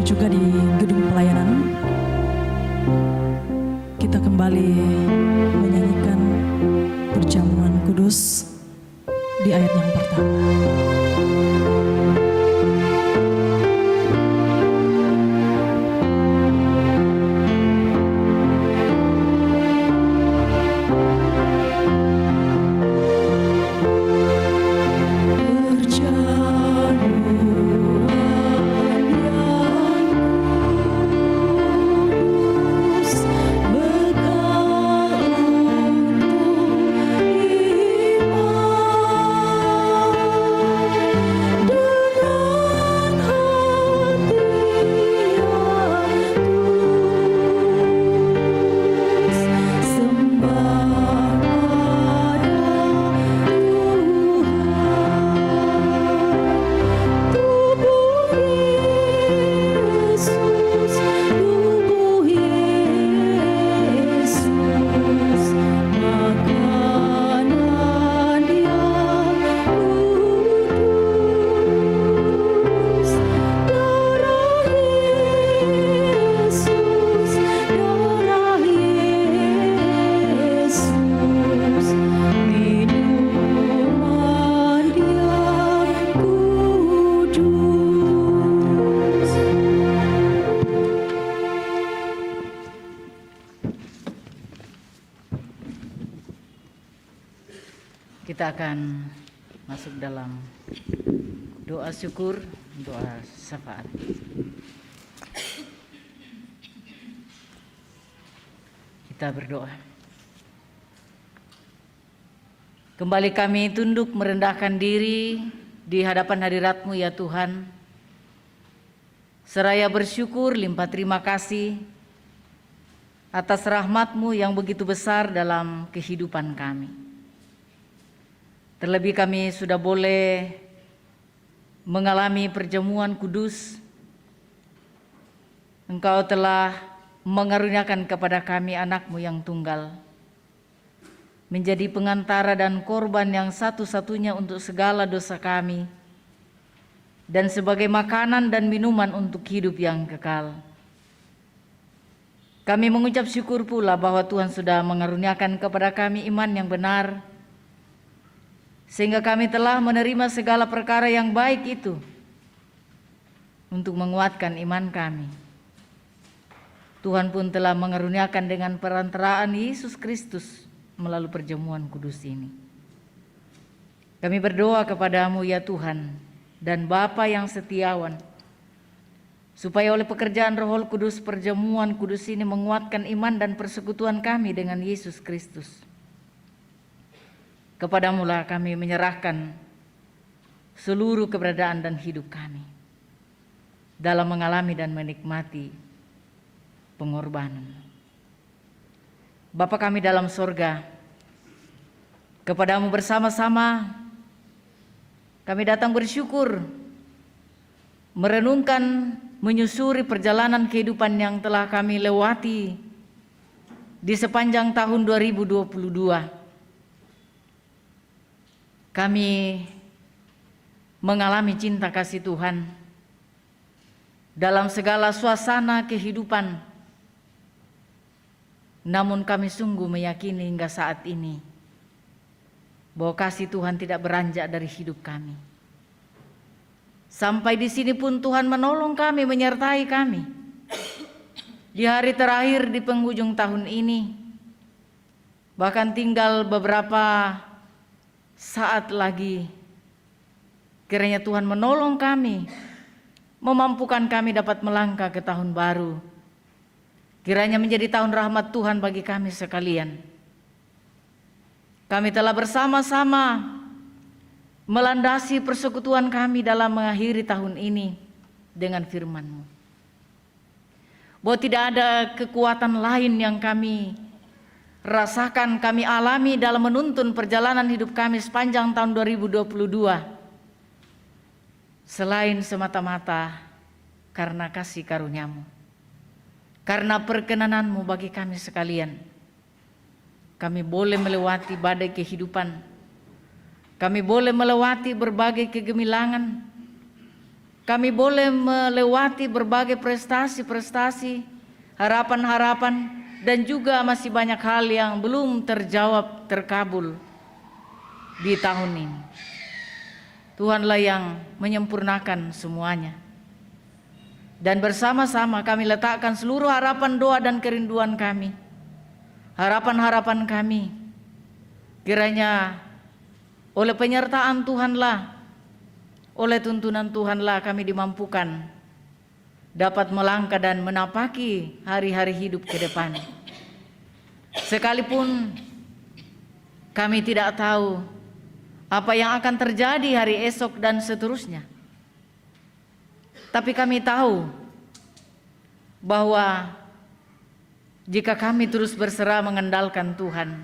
juga di gedung pelayanan, kita kembali menyanyikan perjamuan kudus di ayat yang pertama. Kita akan masuk dalam doa syukur, doa syafaat. Kita berdoa. Kembali kami tunduk merendahkan diri di hadapan hadirat-Mu ya Tuhan. Seraya bersyukur limpah terima kasih atas rahmat-Mu yang begitu besar dalam kehidupan kami. Terlebih kami sudah boleh mengalami perjamuan kudus. Engkau telah mengaruniakan kepada kami anak-Mu yang tunggal, menjadi pengantara dan korban yang satu-satunya untuk segala dosa kami, dan sebagai makanan dan minuman untuk hidup yang kekal. Kami mengucap syukur pula bahwa Tuhan sudah mengaruniakan kepada kami iman yang benar, sehingga kami telah menerima segala perkara yang baik itu untuk menguatkan iman kami. Tuhan pun telah mengaruniakan dengan perantaraan Yesus Kristus melalui perjamuan kudus ini. Kami berdoa kepadamu ya Tuhan dan Bapa yang setiawan, supaya oleh pekerjaan Roh Kudus perjamuan kudus ini menguatkan iman dan persekutuan kami dengan Yesus Kristus. Kepadamulah kami menyerahkan seluruh keberadaan dan hidup kami dalam mengalami dan menikmati pengorbanan. Bapa kami dalam sorga, kepadamu bersama-sama kami datang bersyukur, merenungkan, menyusuri perjalanan kehidupan yang telah kami lewati di sepanjang tahun 2022. Kami mengalami cinta kasih Tuhan dalam segala suasana kehidupan. Namun kami sungguh meyakini hingga saat ini bahwa kasih Tuhan tidak beranjak dari hidup kami. Sampai di sini pun Tuhan menolong kami, menyertai kami. Di hari terakhir di penghujung tahun ini, bahkan tinggal beberapa saat lagi, kiranya Tuhan menolong kami, memampukan kami dapat melangkah ke tahun baru. Kiranya menjadi tahun rahmat Tuhan bagi kami sekalian. Kami telah bersama-sama melandasi persekutuan kami dalam mengakhiri tahun ini dengan firman-Mu. Bahwa tidak ada kekuatan lain yang kami rasakan, kami alami dalam menuntun perjalanan hidup kami sepanjang tahun 2022 selain semata-mata karena kasih karunia-Mu, karena perkenanan-Mu bagi kami sekalian. Kami boleh melewati badai kehidupan, kami boleh melewati berbagai kegemilangan, kami boleh melewati berbagai prestasi-prestasi, harapan-harapan, dan juga masih banyak hal yang belum terjawab, terkabul di tahun ini. Tuhanlah yang menyempurnakan semuanya. Dan bersama-sama kami letakkan seluruh harapan, doa, dan kerinduan kami, harapan-harapan kami, kiranya oleh penyertaan Tuhanlah, oleh tuntunan Tuhanlah kami dimampukan dapat melangkah dan menapaki hari-hari hidup ke depan. Sekalipun kami tidak tahu apa yang akan terjadi hari esok dan seterusnya, tapi kami tahu bahwa jika kami terus berserah mengandalkan Tuhan,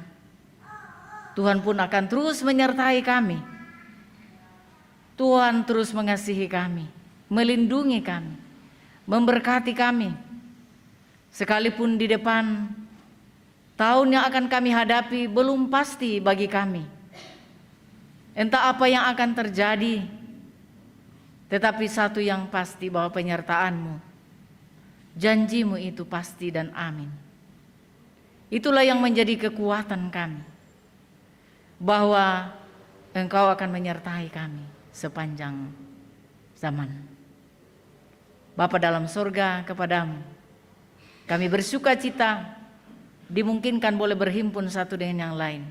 Tuhan pun akan terus menyertai kami. Tuhan terus mengasihi kami, melindungi kami, memberkati kami. Sekalipun di depan tahun yang akan kami hadapi belum pasti bagi kami, entah apa yang akan terjadi, tetapi satu yang pasti bahwa penyertaan-Mu, janji-Mu itu pasti dan amin. Itulah yang menjadi kekuatan kami, bahwa Engkau akan menyertai kami sepanjang zaman. Bapa dalam surga, kepadamu kami bersuka cita dimungkinkan boleh berhimpun satu dengan yang lain.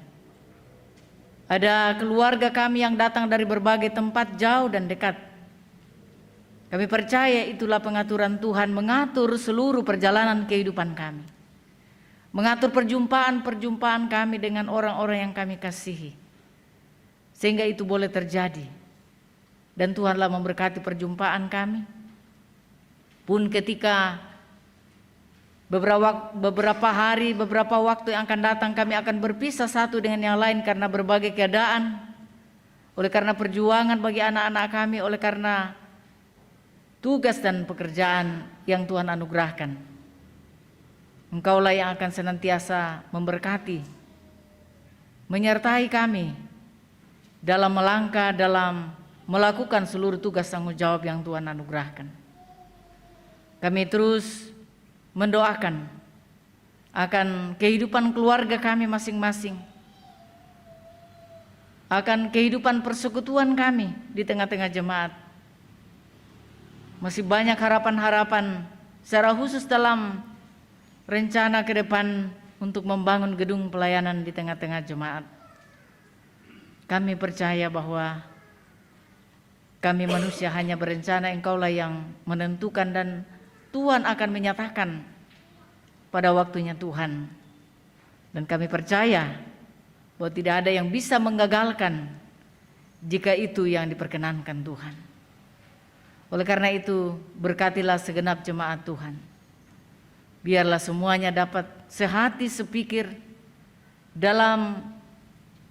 Ada keluarga kami yang datang dari berbagai tempat jauh dan dekat. Kami percaya itulah pengaturan Tuhan mengatur seluruh perjalanan kehidupan kami, mengatur perjumpaan-perjumpaan kami dengan orang-orang yang kami kasihi, sehingga itu boleh terjadi. Dan Tuhanlah memberkati perjumpaan kami, pun ketika beberapa hari, beberapa waktu yang akan datang kami akan berpisah satu dengan yang lain karena berbagai keadaan, oleh karena perjuangan bagi anak-anak kami, oleh karena tugas dan pekerjaan yang Tuhan anugerahkan. Engkaulah yang akan senantiasa memberkati, menyertai kami dalam melangkah, dalam melakukan seluruh tugas tanggung jawab yang Tuhan anugerahkan. Kami terus mendoakan akan kehidupan keluarga kami masing-masing, akan kehidupan persekutuan kami di tengah-tengah jemaat. Masih banyak harapan-harapan secara khusus dalam rencana ke depan untuk membangun gedung pelayanan di tengah-tengah jemaat. Kami percaya bahwa kami manusia hanya berencana, Engkaulah yang menentukan, dan Tuhan akan menyatakan pada waktunya Tuhan. Dan kami percaya bahwa tidak ada yang bisa menggagalkan jika itu yang diperkenankan Tuhan. Oleh karena itu, berkatilah segenap jemaat Tuhan. Biarlah semuanya dapat sehati sepikir dalam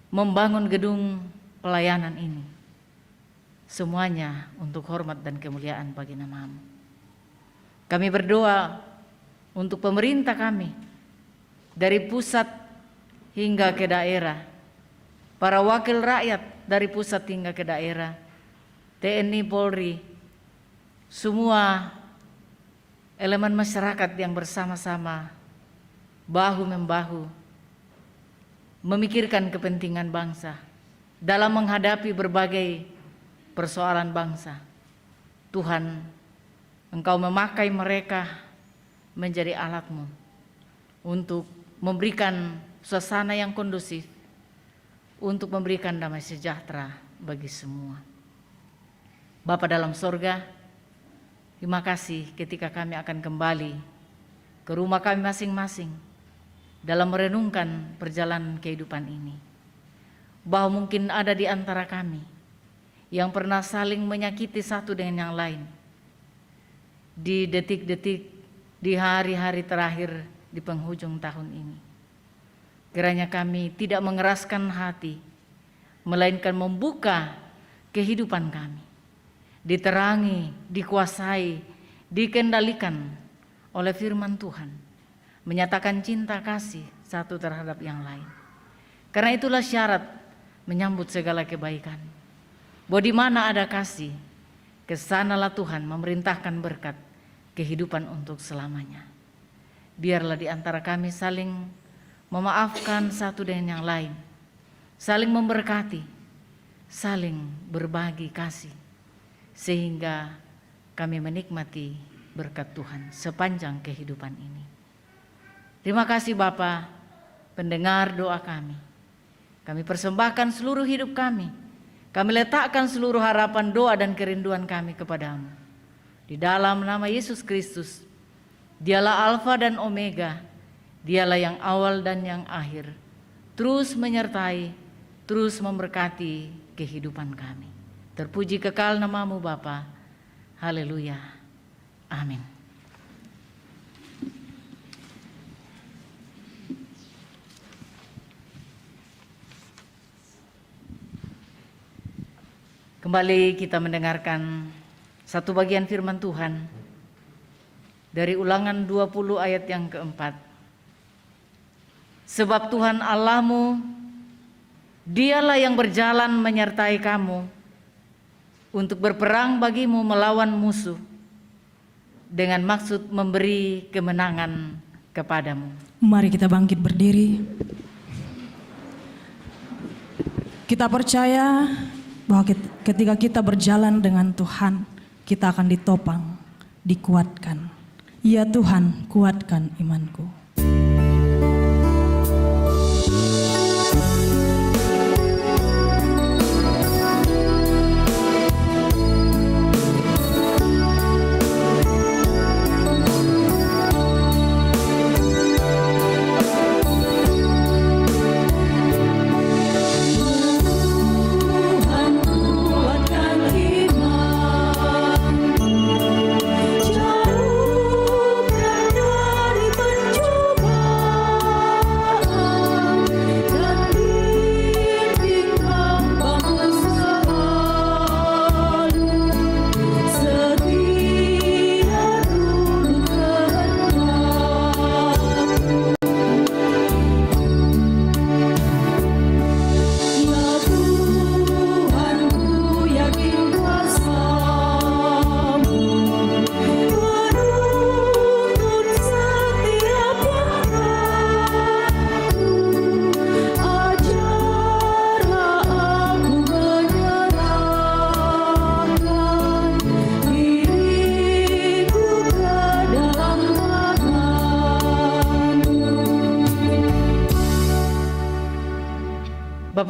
membangun gedung pelayanan ini. Semuanya untuk hormat dan kemuliaan bagi nama-Mu. Kami berdoa untuk pemerintah kami, dari pusat hingga ke daerah, para wakil rakyat dari pusat hingga ke daerah, TNI, Polri, semua elemen masyarakat yang bersama-sama bahu-membahu memikirkan kepentingan bangsa dalam menghadapi berbagai persoalan bangsa. Tuhan, Engkau memakai mereka menjadi alat-Mu untuk memberikan suasana yang kondusif, untuk memberikan damai sejahtera bagi semua. Bapa dalam sorga, terima kasih ketika kami akan kembali ke rumah kami masing-masing dalam merenungkan perjalanan kehidupan ini. Bahwa mungkin ada di antara kami yang pernah saling menyakiti satu dengan yang lain di detik-detik, di hari-hari terakhir di penghujung tahun ini. Kiranya kami tidak mengeraskan hati, melainkan membuka kehidupan kami, diterangi, dikuasai, dikendalikan oleh firman Tuhan, menyatakan cinta kasih satu terhadap yang lain. Karena itulah syarat menyambut segala kebaikan. Bahwa di mana ada kasih, Kesanalah Tuhan memerintahkan berkat kehidupan untuk selamanya. Biarlah di antara kami saling memaafkan satu dengan yang lain, saling memberkati, saling berbagi kasih, sehingga kami menikmati berkat Tuhan sepanjang kehidupan ini. Terima kasih Bapa, pendengar doa kami. Kami persembahkan seluruh hidup kami. Kami letakkan seluruh harapan, doa dan kerinduan kami kepadamu. Di dalam nama Yesus Kristus, Dialah Alfa dan Omega, Dialah yang awal dan yang akhir, terus menyertai, terus memberkati kehidupan kami. Terpuji kekal namamu Bapa. Haleluya. Amin. Kembali kita mendengarkan satu bagian firman Tuhan dari Ulangan 20 ayat yang keempat. Sebab Tuhan Allahmu, Dialah yang berjalan menyertai kamu untuk berperang bagimu melawan musuh dengan maksud memberi kemenangan kepadamu. Mari kita bangkit berdiri. Kita percaya bahwa ketika kita berjalan dengan Tuhan, kita akan ditopang, dikuatkan. Ya Tuhan, kuatkan imanku.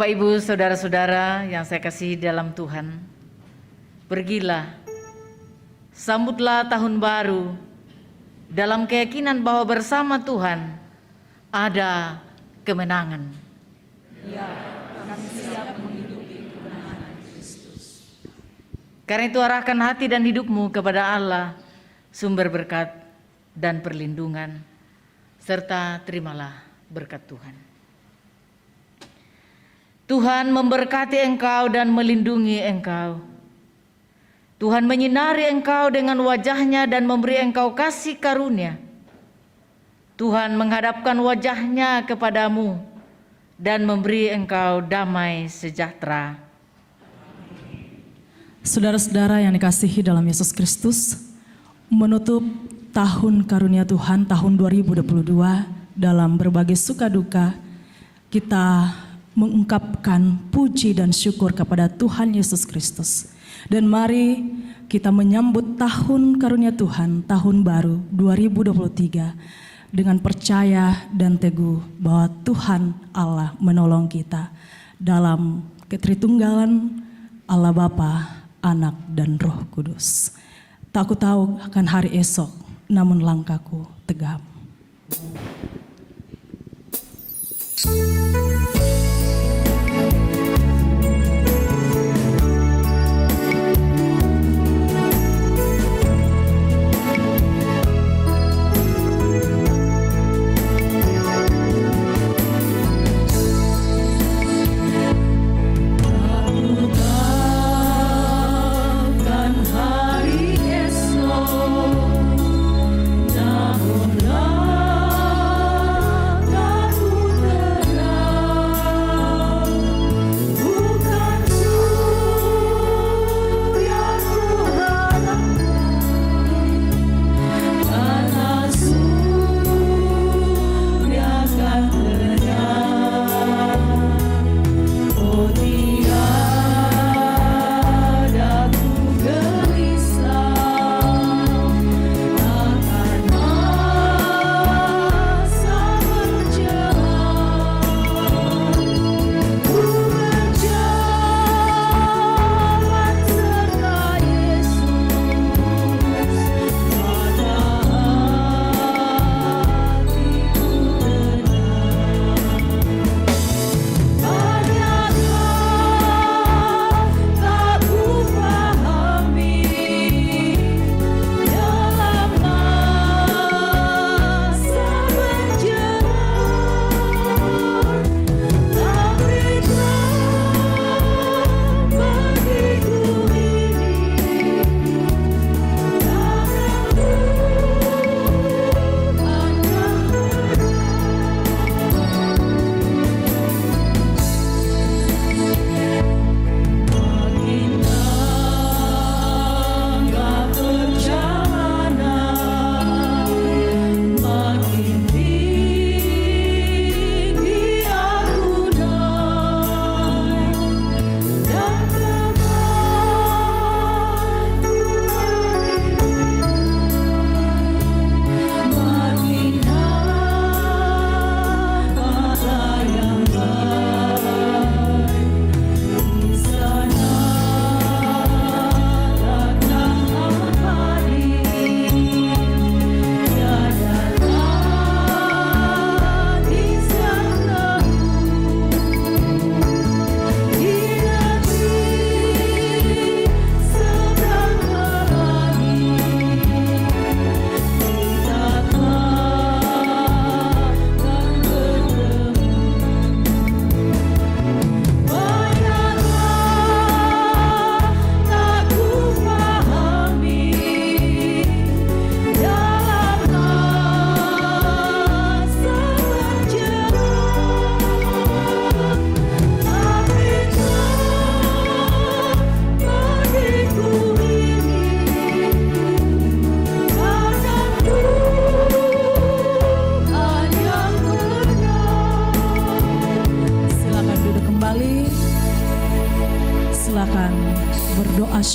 Bapak, Ibu, Saudara-saudara yang saya kasihi dalam Tuhan, pergilah, sambutlah tahun baru dalam keyakinan bahwa bersama Tuhan ada kemenangan. Ya, kami siap menghidupi kemenangan Kristus. Karena itu arahkan hati dan hidupmu kepada Allah, sumber berkat dan perlindungan, serta terimalah berkat Tuhan. Tuhan memberkati engkau dan melindungi engkau. Tuhan menyinari engkau dengan wajah-Nya dan memberi engkau kasih karunia. Tuhan menghadapkan wajah-Nya kepadamu dan memberi engkau damai sejahtera. Saudara-saudara yang dikasihi dalam Yesus Kristus, menutup tahun karunia Tuhan tahun 2022 dalam berbagai suka duka, kita mengungkapkan puji dan syukur kepada Tuhan Yesus Kristus. Dan mari kita menyambut tahun karunia Tuhan, tahun baru 2023 dengan percaya dan teguh bahwa Tuhan Allah menolong kita dalam ketritunggalan Allah Bapa, Anak dan Roh Kudus. Tak aku tahu akan hari esok, namun langkahku tegap. Namun langkahku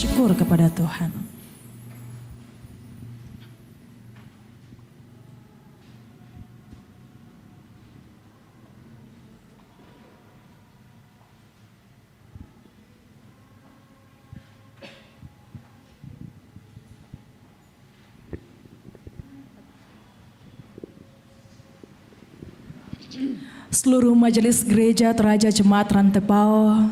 bersyukur kepada Tuhan. Seluruh majelis gereja Toraja Jemaat Rantepao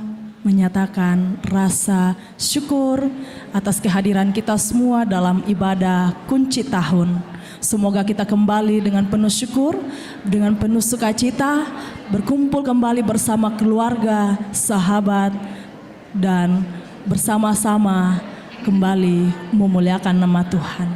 menyatakan rasa syukur atas kehadiran kita semua dalam ibadah kunci tahun. Semoga kita kembali dengan penuh syukur, dengan penuh sukacita, berkumpul kembali bersama keluarga, sahabat, dan bersama-sama kembali memuliakan nama Tuhan.